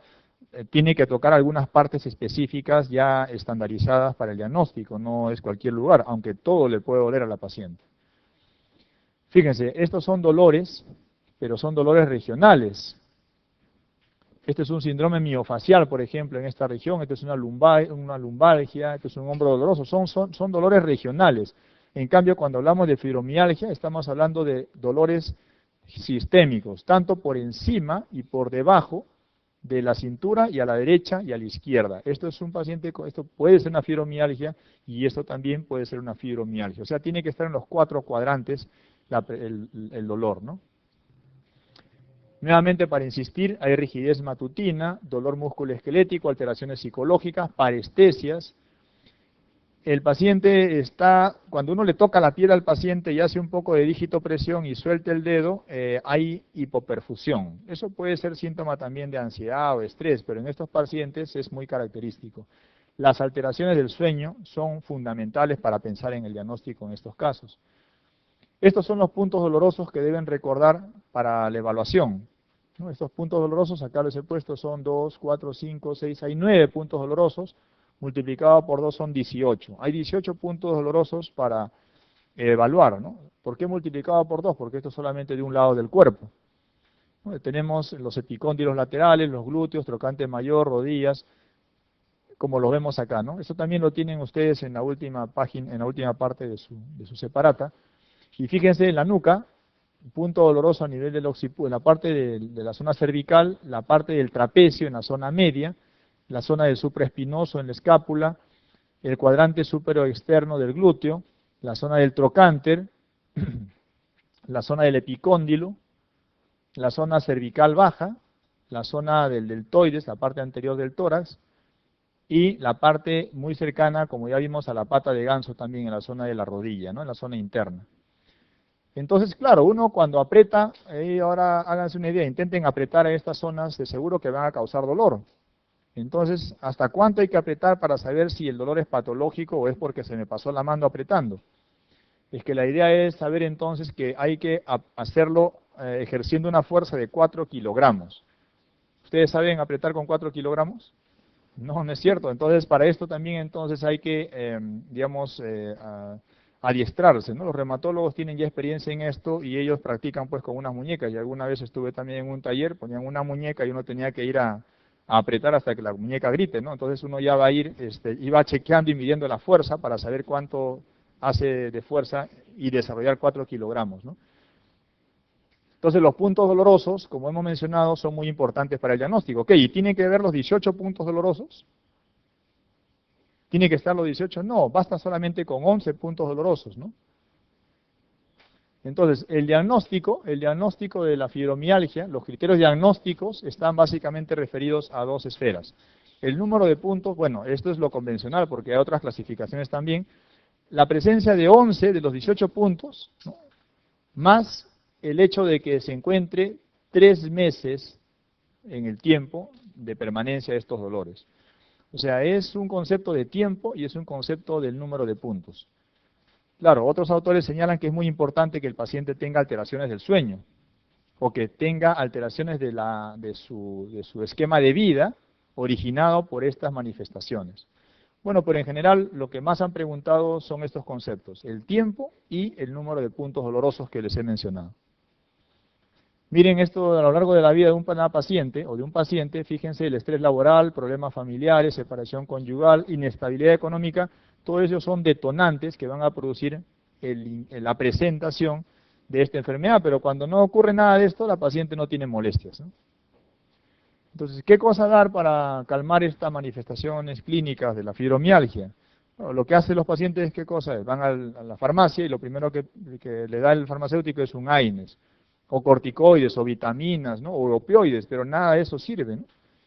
tiene que tocar algunas partes específicas ya estandarizadas para el diagnóstico, no es cualquier lugar, aunque todo le puede doler a la paciente. Fíjense, estos son dolores, pero son dolores regionales. Este es un síndrome miofacial, por ejemplo, en esta región, este es una lumbalgia, este es un hombro doloroso, son dolores regionales. En cambio, cuando hablamos de fibromialgia, estamos hablando de dolores sistémicos, tanto por encima y por debajo de la cintura y a la derecha y a la izquierda. Esto es un paciente, esto puede ser una fibromialgia y esto también puede ser una fibromialgia. O sea, tiene que estar en los 4 cuadrantes el dolor, ¿no? Nuevamente, para insistir, hay rigidez matutina, dolor musculoesquelético, alteraciones psicológicas, parestesias. El paciente está, cuando uno le toca la piel al paciente y hace un poco de dígito-presión y suelta el dedo, hay hipoperfusión. Eso puede ser síntoma también de ansiedad o estrés, pero en estos pacientes es muy característico. Las alteraciones del sueño son fundamentales para pensar en el diagnóstico en estos casos. Estos son los puntos dolorosos que deben recordar para la evaluación, ¿no? Estos puntos dolorosos, acá les he puesto, son 2, 4, 5, 6, hay 9 puntos dolorosos, multiplicado por 2 son 18. Hay 18 puntos dolorosos para evaluar, ¿no? ¿Por qué multiplicado por 2? Porque esto es solamente de un lado del cuerpo, ¿no? Tenemos los epicóndilos laterales, los glúteos, trocante mayor, rodillas, como lo vemos acá, ¿no? Eso también lo tienen ustedes en la última página, en la última parte de su separata. Y fíjense en la nuca, punto doloroso a nivel del occiputo, en la parte de la zona cervical, la parte del trapecio en la zona media, la zona del supraespinoso en la escápula, el cuadrante superior externo del glúteo, la zona del trocánter, la zona del epicóndilo, la zona cervical baja, la zona del deltoides, la parte anterior del tórax, y la parte muy cercana, como ya vimos, a la pata de ganso también en la zona de la rodilla, ¿no? En la zona interna. Entonces, claro, uno cuando aprieta, ahora háganse una idea, intenten apretar a estas zonas, de seguro que van a causar dolor. Entonces, ¿hasta cuánto hay que apretar para saber si el dolor es patológico o es porque se me pasó la mano apretando? Es que la idea es saber entonces que hay que hacerlo ejerciendo una fuerza de 4 kilogramos. ¿Ustedes saben apretar con 4 kilogramos? No, no es cierto. Entonces, para esto también entonces hay que, digamos, adiestrarse, ¿no? Los reumatólogos tienen ya experiencia en esto y ellos practican pues con unas muñecas. Y alguna vez estuve también en un taller, ponían una muñeca y uno tenía que ir a apretar hasta que la muñeca grite, ¿no? Entonces uno ya va a ir, iba chequeando y midiendo la fuerza para saber cuánto hace de fuerza y desarrollar 4 kilogramos, ¿no? Entonces los puntos dolorosos, como hemos mencionado, son muy importantes para el diagnóstico. Ok, ¿y tienen que ver los 18 puntos dolorosos? ¿Tiene que estar los 18? No, basta solamente con 11 puntos dolorosos, ¿no? Entonces, el diagnóstico de la fibromialgia, los criterios diagnósticos están básicamente referidos a dos esferas. El número de puntos, bueno, esto es lo convencional porque hay otras clasificaciones también. La presencia de 11 de los 18 puntos, ¿no?, más el hecho de que se encuentre 3 meses en el tiempo de permanencia de estos dolores. O sea, es un concepto de tiempo y es un concepto del número de puntos. Claro, otros autores señalan que es muy importante que el paciente tenga alteraciones del sueño o que tenga alteraciones de su esquema de vida originado por estas manifestaciones. Bueno, pero en general lo que más han preguntado son estos conceptos, el tiempo y el número de puntos dolorosos que les he mencionado. Miren esto a lo largo de la vida de una paciente o de un paciente, fíjense el estrés laboral, problemas familiares, separación conyugal, inestabilidad económica, todos ellos son detonantes que van a producir la presentación de esta enfermedad, pero cuando no ocurre nada de esto, la paciente no tiene molestias, ¿no? Entonces, ¿qué cosa dar para calmar estas manifestaciones clínicas de la fibromialgia? Bueno, lo que hacen los pacientes, ¿qué cosa es? Van a la farmacia y lo primero que le da el farmacéutico es un AINES, o corticoides, o vitaminas, ¿no?, o opioides, pero nada de eso sirve, ¿no?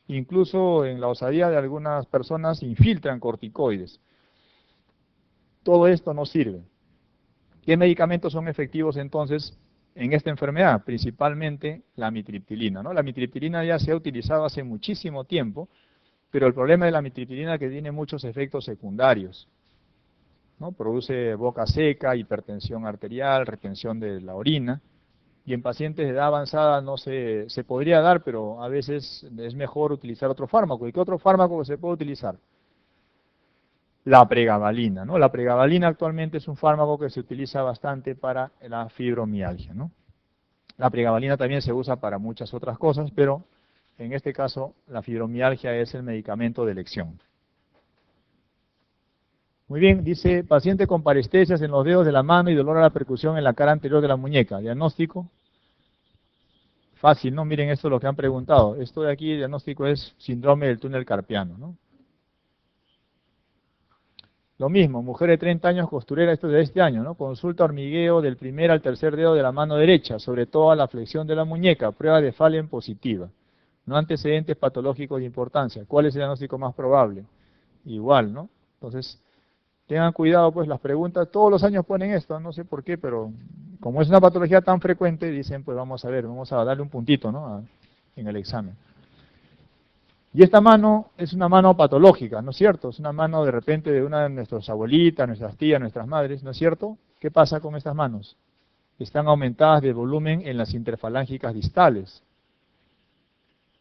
Incluso en la osadía de algunas personas infiltran corticoides. Todo esto no sirve. ¿Qué medicamentos son efectivos entonces en esta enfermedad? Principalmente la amitriptilina, ¿no? La amitriptilina ya se ha utilizado hace muchísimo tiempo, pero el problema de la amitriptilina es que tiene muchos efectos secundarios, ¿no? Produce boca seca, hipertensión arterial, retención de la orina, y en pacientes de edad avanzada no se podría dar, pero a veces es mejor utilizar otro fármaco. ¿Y qué otro fármaco que se puede utilizar? La pregabalina, ¿no? La pregabalina actualmente es un fármaco que se utiliza bastante para la fibromialgia, ¿no? La pregabalina también se usa para muchas otras cosas, pero en este caso la fibromialgia es el medicamento de elección. Muy bien, dice, paciente con parestesias en los dedos de la mano y dolor a la percusión en la cara anterior de la muñeca. Diagnóstico. Fácil, ¿no? Miren esto es lo que han preguntado. Esto de aquí, el diagnóstico es síndrome del túnel carpiano, ¿no? Lo mismo, mujer de 30 años, costurera, esto de este año, ¿no? Consulta hormigueo del primer al tercer dedo de la mano derecha, sobre todo a la flexión de la muñeca, prueba de Fallen positiva. No antecedentes patológicos de importancia. ¿Cuál es el diagnóstico más probable? Igual, ¿no? Entonces, tengan cuidado, pues las preguntas, todos los años ponen esto, no sé por qué, pero como es una patología tan frecuente, dicen, pues vamos a ver, vamos a darle un puntito, ¿no?, en el examen. Y esta mano es una mano patológica, ¿no es cierto? Es una mano de repente de una de nuestras abuelitas, nuestras tías, nuestras madres, ¿no es cierto? ¿Qué pasa con estas manos? Están aumentadas de volumen en las interfalángicas distales.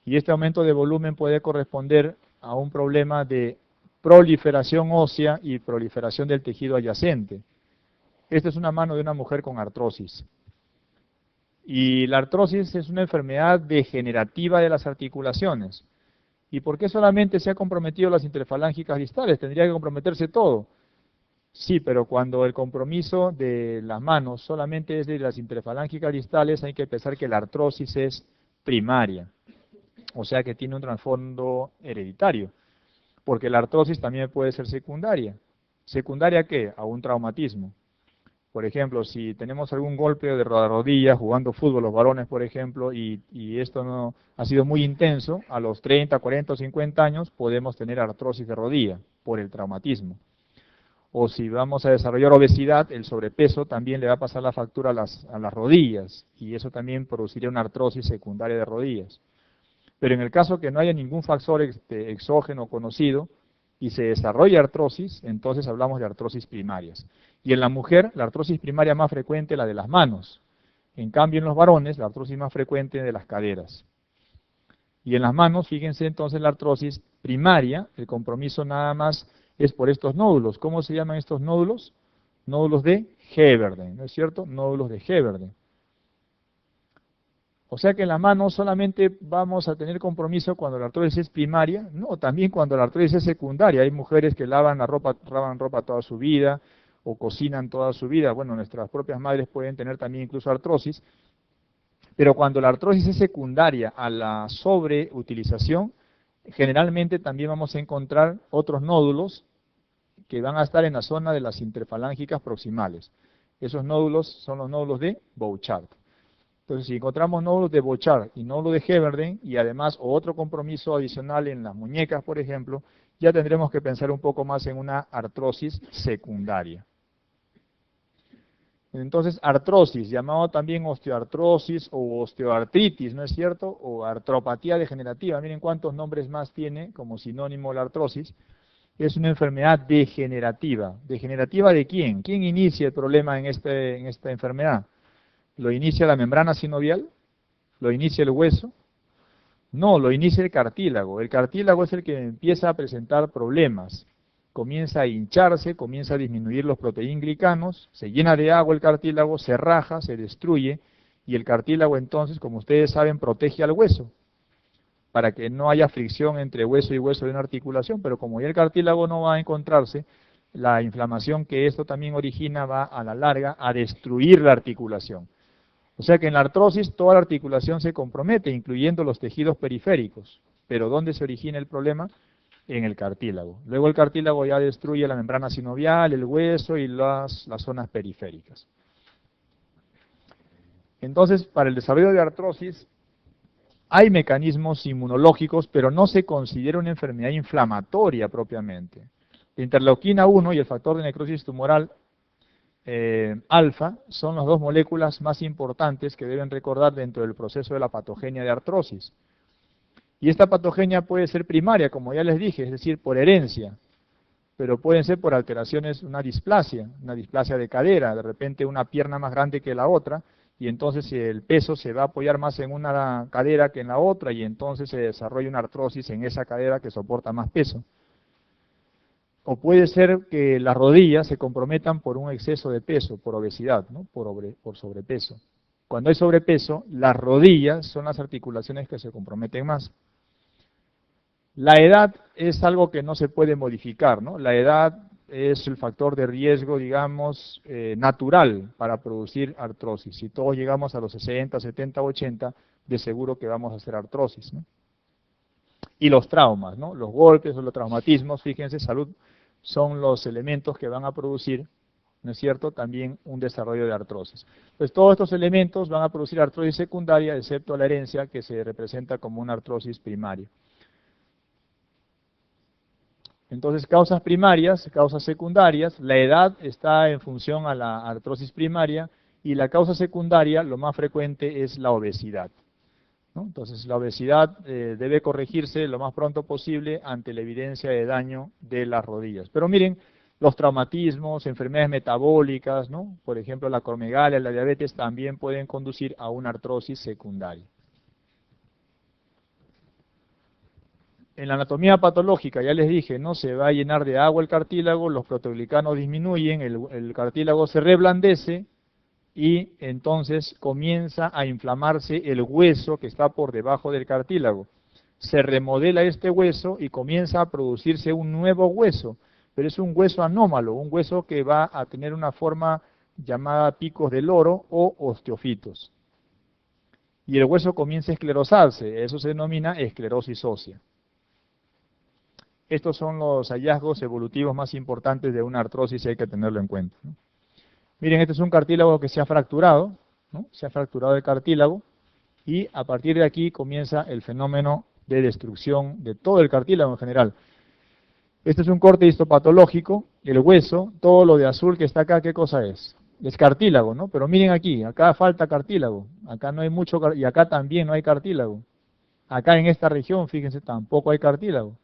Y este aumento de volumen puede corresponder a un problema de proliferación ósea y proliferación del tejido adyacente. Esta es una mano de una mujer con artrosis. Y la artrosis es una enfermedad degenerativa de las articulaciones. ¿Y por qué solamente se ha comprometido las interfalángicas distales? Tendría que comprometerse todo. Sí, pero cuando el compromiso de las manos solamente es de las interfalángicas distales, hay que pensar que la artrosis es primaria. O sea que tiene un trasfondo hereditario. Porque la artrosis también puede ser secundaria. ¿Secundaria a qué? A un traumatismo. Por ejemplo, si tenemos algún golpe de rodilla jugando fútbol, los varones, por ejemplo, y esto no ha sido muy intenso, a los 30, 40 o 50 años podemos tener artrosis de rodilla por el traumatismo. O si vamos a desarrollar obesidad, el sobrepeso también le va a pasar la factura a las rodillas, y eso también produciría una artrosis secundaria de rodillas. Pero en el caso que no haya ningún factor exógeno conocido y se desarrolla artrosis, entonces hablamos de artrosis primarias. Y en la mujer, la artrosis primaria más frecuente es la de las manos. En cambio, en los varones, la artrosis más frecuente es de las caderas. Y en las manos, fíjense entonces la artrosis primaria, el compromiso nada más es por estos nódulos. ¿Cómo se llaman estos nódulos? Nódulos de Heberden, ¿no es cierto? Nódulos de Heberden. O sea que en la mano solamente vamos a tener compromiso cuando la artrosis es primaria, no, también cuando la artrosis es secundaria. Hay mujeres que lavan ropa toda su vida o cocinan toda su vida. Bueno, nuestras propias madres pueden tener también incluso artrosis. Pero cuando la artrosis es secundaria a la sobreutilización, generalmente también vamos a encontrar otros nódulos que van a estar en la zona de las interfalángicas proximales. Esos nódulos son los nódulos de Bouchard. Entonces, si encontramos nódulos de Bouchard y nódulos de Heberden, y además otro compromiso adicional en las muñecas, por ejemplo, ya tendremos que pensar un poco más en una artrosis secundaria. Entonces, artrosis, llamado también osteoartrosis o osteoartritis, ¿no es cierto? O artropatía degenerativa. Miren cuántos nombres más tiene como sinónimo la artrosis. Es una enfermedad degenerativa. ¿Degenerativa de quién? ¿Quién inicia el problema en esta enfermedad? ¿Lo inicia la membrana sinovial? ¿Lo inicia el hueso? No, lo inicia el cartílago. El cartílago es el que empieza a presentar problemas. Comienza a hincharse, comienza a disminuir los proteínglicanos, se llena de agua el cartílago, se raja, se destruye, y el cartílago entonces, como ustedes saben, protege al hueso, para que no haya fricción entre hueso y hueso de una articulación, pero como ya el cartílago no va a encontrarse, la inflamación que esto también origina va a la larga a destruir la articulación. O sea que en la artrosis toda la articulación se compromete, incluyendo los tejidos periféricos. Pero ¿dónde se origina el problema? En el cartílago. Luego el cartílago ya destruye la membrana sinovial, el hueso y las zonas periféricas. Entonces, para el desarrollo de artrosis, hay mecanismos inmunológicos, pero no se considera una enfermedad inflamatoria propiamente. La interleuquina 1 y el factor de necrosis tumoral alfa son las dos moléculas más importantes que deben recordar dentro del proceso de la patogenia de artrosis. Y esta patogenia puede ser primaria, como ya les dije, es decir, por herencia, pero pueden ser por alteraciones, una displasia de cadera, de repente una pierna más grande que la otra, y entonces el peso se va a apoyar más en una cadera que en la otra, y entonces se desarrolla una artrosis en esa cadera que soporta más peso. O puede ser que las rodillas se comprometan por un exceso de peso, por obesidad, ¿no? por sobrepeso. Cuando hay sobrepeso, las rodillas son las articulaciones que se comprometen más. La edad es algo que no se puede modificar, ¿no? La edad es el factor de riesgo, digamos, natural para producir artrosis. Si todos llegamos a los 60, 70, 80, de seguro que vamos a hacer artrosis, ¿no? Y los traumas, ¿no? Los golpes o los traumatismos, fíjense, salud, son los elementos que van a producir, ¿no es cierto?, también un desarrollo de artrosis. Pues todos estos elementos van a producir artrosis secundaria, excepto la herencia, que se representa como una artrosis primaria. Entonces, causas primarias, causas secundarias, la edad está en función a la artrosis primaria, y la causa secundaria, lo más frecuente, es la obesidad, ¿no? Entonces, la obesidad debe corregirse lo más pronto posible ante la evidencia de daño de las rodillas. Pero miren, los traumatismos, enfermedades metabólicas, ¿no? Por ejemplo, la acromegalia, la diabetes, también pueden conducir a una artrosis secundaria. En la anatomía patológica, ya les dije, ¿no? Se va a llenar de agua el cartílago, los proteoglicanos disminuyen, el cartílago se reblandece y entonces comienza a inflamarse el hueso que está por debajo del cartílago. Se remodela este hueso y comienza a producirse un nuevo hueso, pero es un hueso anómalo, un hueso que va a tener una forma llamada picos de loro o osteofitos. Y el hueso comienza a esclerosarse, eso se denomina esclerosis ósea. Estos son los hallazgos evolutivos más importantes de una artrosis y hay que tenerlo en cuenta, ¿no? Miren, este es un cartílago que se ha fracturado, ¿no? Se ha fracturado el cartílago y a partir de aquí comienza el fenómeno de destrucción de todo el cartílago en general. Este es un corte histopatológico, el hueso, todo lo de azul que está acá, ¿qué cosa es? Es cartílago, ¿no? Pero miren aquí, acá falta cartílago, acá no hay mucho, y acá también no hay cartílago. Acá en esta región, fíjense, tampoco hay cartílago.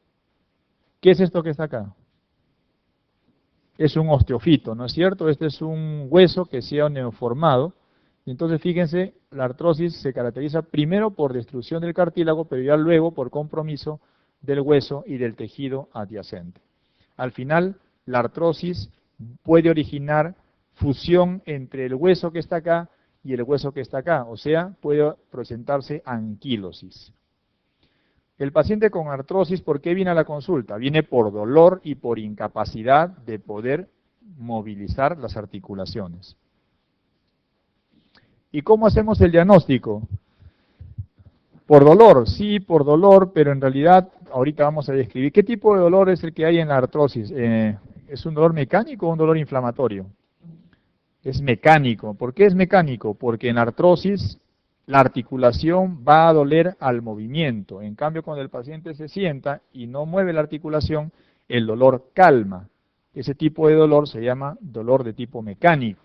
¿Qué es esto que está acá? Es un osteofito, ¿no es cierto? Este es un hueso que se ha neoformado. Entonces, fíjense, la artrosis se caracteriza primero por destrucción del cartílago, pero ya luego por compromiso del hueso y del tejido adyacente. Al final, la artrosis puede originar fusión entre el hueso que está acá y el hueso que está acá, o sea, puede presentarse anquilosis. El paciente con artrosis, ¿por qué viene a la consulta? Viene por dolor y por incapacidad de poder movilizar las articulaciones. ¿Y cómo hacemos el diagnóstico? Por dolor, sí, por dolor, pero en realidad ahorita vamos a describir qué tipo de dolor es el que hay en la artrosis. ¿Es un dolor mecánico o un dolor inflamatorio? Es mecánico. ¿Por qué es mecánico? Porque en artrosis la articulación va a doler al movimiento. En cambio, cuando el paciente se sienta y no mueve la articulación, el dolor calma. Ese tipo de dolor se llama dolor de tipo mecánico.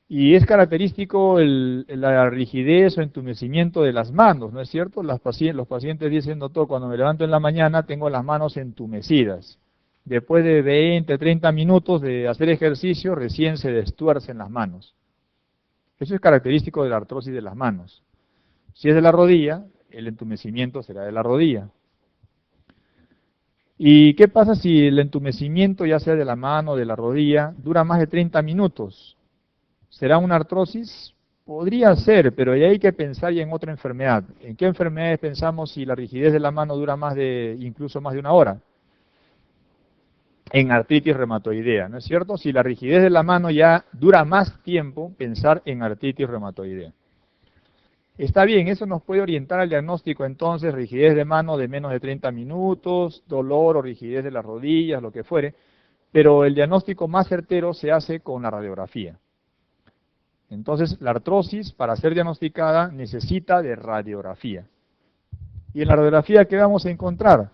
Y es característico la rigidez o entumecimiento de las manos, ¿no es cierto? Los pacientes dicen, doctor, cuando me levanto en la mañana tengo las manos entumecidas. Después de 20, 30 minutos de hacer ejercicio, recién se destuercen las manos. Eso es característico de la artrosis de las manos. Si es de la rodilla, el entumecimiento será de la rodilla. ¿Y qué pasa si el entumecimiento, ya sea de la mano o de la rodilla, dura más de 30 minutos? ¿Será una artrosis? Podría ser, pero ahí hay que pensar ya en otra enfermedad. ¿En qué enfermedades pensamos si la rigidez de la mano dura incluso más de una hora? En artritis reumatoidea, ¿no es cierto? Si la rigidez de la mano ya dura más tiempo, pensar en artritis reumatoidea. Está bien, eso nos puede orientar al diagnóstico entonces, rigidez de mano de menos de 30 minutos, dolor o rigidez de las rodillas, lo que fuere, pero el diagnóstico más certero se hace con la radiografía. Entonces, la artrosis, para ser diagnosticada, necesita de radiografía. ¿Y en la radiografía qué vamos a encontrar?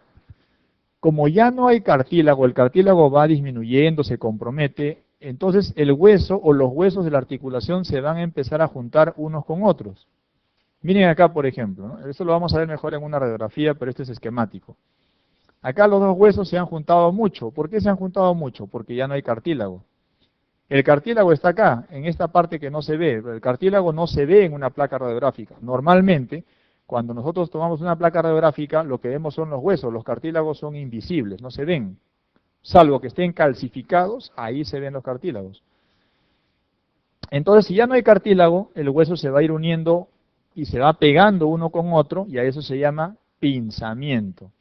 Como ya no hay cartílago, el cartílago va disminuyendo, se compromete, entonces el hueso o los huesos de la articulación se van a empezar a juntar unos con otros. Miren acá, por ejemplo, ¿no? Eso lo vamos a ver mejor en una radiografía, pero este es esquemático. Acá los dos huesos se han juntado mucho. ¿Por qué se han juntado mucho? Porque ya no hay cartílago. El cartílago está acá, en esta parte que no se ve. El cartílago no se ve en una placa radiográfica. Normalmente, cuando nosotros tomamos una placa radiográfica, lo que vemos son los huesos. Los cartílagos son invisibles, no se ven. Salvo que estén calcificados, ahí se ven los cartílagos. Entonces, si ya no hay cartílago, el hueso se va a ir uniendo y se va pegando uno con otro, y a eso se llama pinzamiento.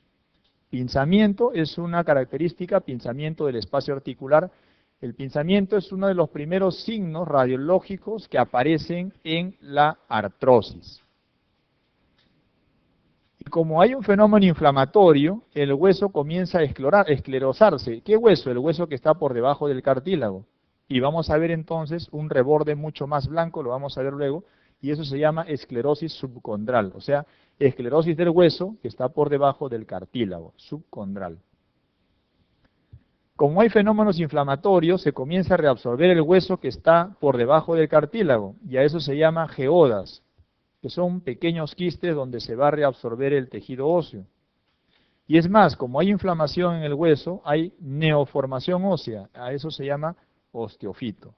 Pinzamiento es una característica, pinzamiento del espacio articular. El pinzamiento es uno de los primeros signos radiológicos que aparecen en la artrosis. Y como hay un fenómeno inflamatorio, el hueso comienza a esclerosarse. ¿Qué hueso? El hueso que está por debajo del cartílago. Y vamos a ver entonces un reborde mucho más blanco, lo vamos a ver luego, y eso se llama esclerosis subcondral, o sea, esclerosis del hueso que está por debajo del cartílago, subcondral. Como hay fenómenos inflamatorios, se comienza a reabsorber el hueso que está por debajo del cartílago, y a eso se llama geodas, que son pequeños quistes donde se va a reabsorber el tejido óseo. Y es más, como hay inflamación en el hueso, hay neoformación ósea, a eso se llama osteofito.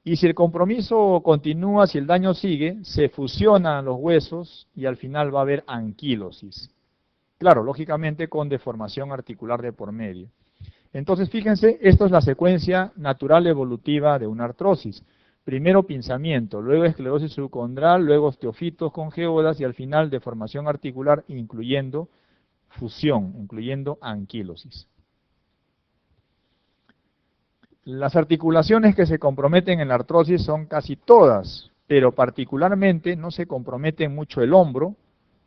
Y si el compromiso continúa, si el daño sigue, se fusionan los huesos y al final va a haber anquilosis. Claro, lógicamente con deformación articular de por medio. Entonces, fíjense, esto es la secuencia natural evolutiva de una artrosis. Primero pinzamiento, luego esclerosis subcondral, luego osteofitos con geodas y al final deformación articular, incluyendo fusión, incluyendo anquilosis. Las articulaciones que se comprometen en la artrosis son casi todas, pero particularmente no se compromete mucho el hombro,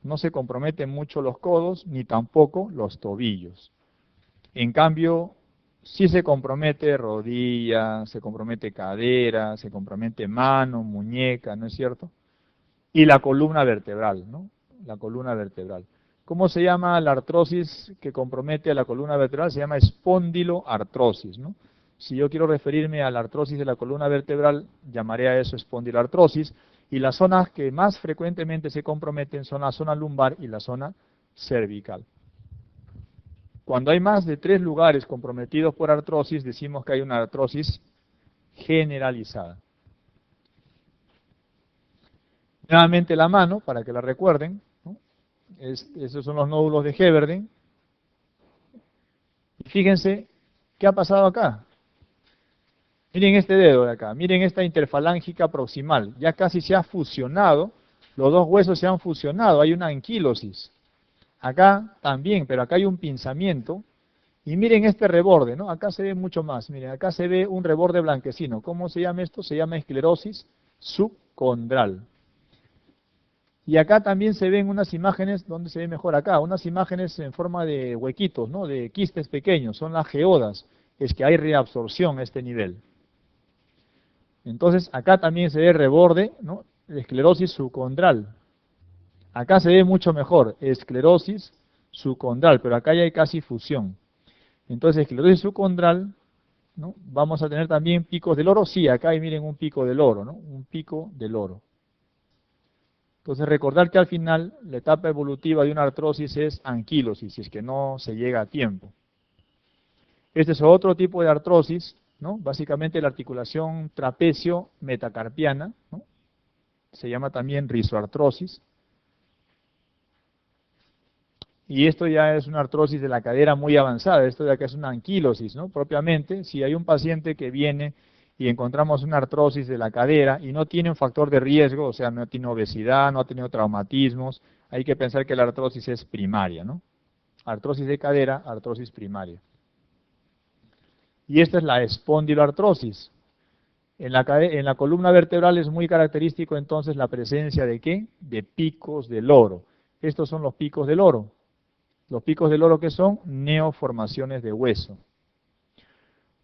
no se comprometen mucho los codos, ni tampoco los tobillos. En cambio, sí se compromete rodilla, se compromete cadera, se compromete mano, muñeca, ¿no es cierto? Y la columna vertebral, ¿no? La columna vertebral. ¿Cómo se llama la artrosis que compromete a la columna vertebral? Se llama espondiloartrosis, ¿no? Si yo quiero referirme a la artrosis de la columna vertebral, llamaré a eso espondiloartrosis, y las zonas que más frecuentemente se comprometen son la zona lumbar y la zona cervical. Cuando hay más de 3 lugares comprometidos por artrosis, decimos que hay una artrosis generalizada. Nuevamente la mano, para que la recuerden, ¿no? Esos son los nódulos de Heberden. Y fíjense qué ha pasado acá. Miren este dedo de acá, miren esta interfalángica proximal, ya casi se ha fusionado, los dos huesos se han fusionado, hay una anquilosis. Acá también, pero acá hay un pinzamiento. Y miren este reborde, ¿no? Acá se ve mucho más, miren, acá se ve un reborde blanquecino. ¿Cómo se llama esto? Se llama esclerosis subcondral. Y acá también se ven unas imágenes, ¿dónde se ve mejor acá? Unas imágenes en forma de huequitos, ¿no? De quistes pequeños, son las geodas. Es que hay reabsorción a este nivel. Entonces, acá también se ve reborde, ¿no? Esclerosis subcondral. Acá se ve mucho mejor, esclerosis subcondral, pero acá ya hay casi fusión. Entonces, esclerosis subcondral, ¿no? Vamos a tener también picos del oro. Sí, acá hay, miren, un pico del oro, ¿no? Un pico del oro. Entonces, recordar que al final la etapa evolutiva de una artrosis es anquilosis, si es que no se llega a tiempo. Este es otro tipo de artrosis, ¿no? Básicamente la articulación trapecio metacarpiana, ¿no? Se llama también rizoartrosis. Y esto ya es una artrosis de la cadera muy avanzada, esto de acá es una anquilosis, ¿no? Propiamente, si hay un paciente que viene y encontramos una artrosis de la cadera y no tiene un factor de riesgo, o sea, no tiene obesidad, no ha tenido traumatismos, hay que pensar que la artrosis es primaria, ¿no? Artrosis de cadera, artrosis primaria. Y esta es la espondiloartrosis. En la columna vertebral es muy característico entonces la presencia de ¿qué? De picos del oro. Estos son los picos del oro. Los picos del oro que son neoformaciones de hueso.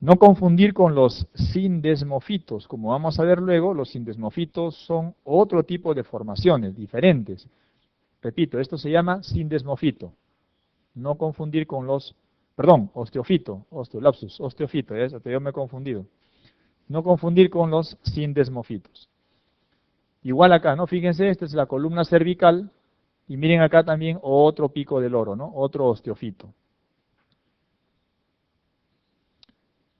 No confundir con los sindesmofitos. Como vamos a ver luego, los sindesmofitos son otro tipo de formaciones diferentes. Repito, esto se llama sindesmofito. No confundir con los, perdón, osteofito, osteolapsus, osteofito, yo me he confundido. No confundir con los sindesmofitos. Igual acá, ¿no? Fíjense, esta es la columna cervical. Y miren acá también otro pico del oro, ¿no? Otro osteofito.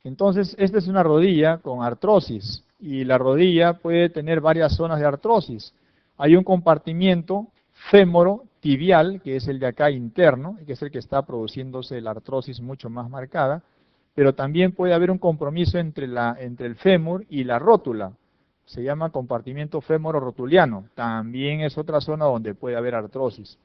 Entonces, esta es una rodilla con artrosis. Y la rodilla puede tener varias zonas de artrosis. Hay un compartimiento fémoro-tibial, que es el de acá interno, que es el que está produciéndose la artrosis mucho más marcada. Pero también puede haber un compromiso entre el fémur y la rótula. Se llama compartimiento fémoro-rotuliano. También es otra zona donde puede haber artrosis.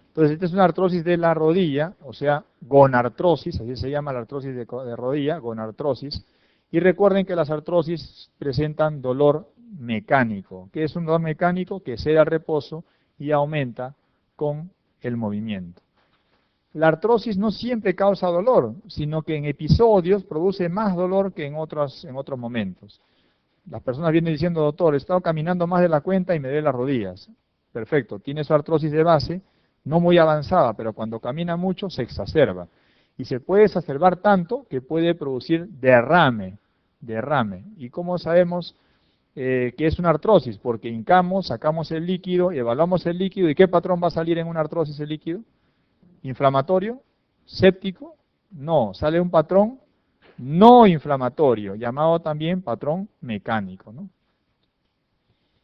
Entonces, esta es una artrosis de la rodilla, o sea, gonartrosis, así se llama la artrosis de rodilla, gonartrosis. Y recuerden que las artrosis presentan dolor mecánico. ¿Qué es un dolor mecánico? Que cede al reposo y aumenta con el movimiento. La artrosis no siempre causa dolor, sino que en episodios produce más dolor que en otros momentos. Las personas vienen diciendo, doctor, he estado caminando más de la cuenta y me duele las rodillas. Perfecto, tiene su artrosis de base, no muy avanzada, pero cuando camina mucho se exacerba. Y se puede exacerbar tanto que puede producir derrame. ¿Y cómo sabemos que es una artrosis? Porque hincamos, sacamos el líquido, evaluamos el líquido, ¿y qué patrón va a salir en una artrosis el líquido? ¿Inflamatorio? ¿Séptico? No, sale un patrón no inflamatorio, llamado también patrón mecánico, ¿no?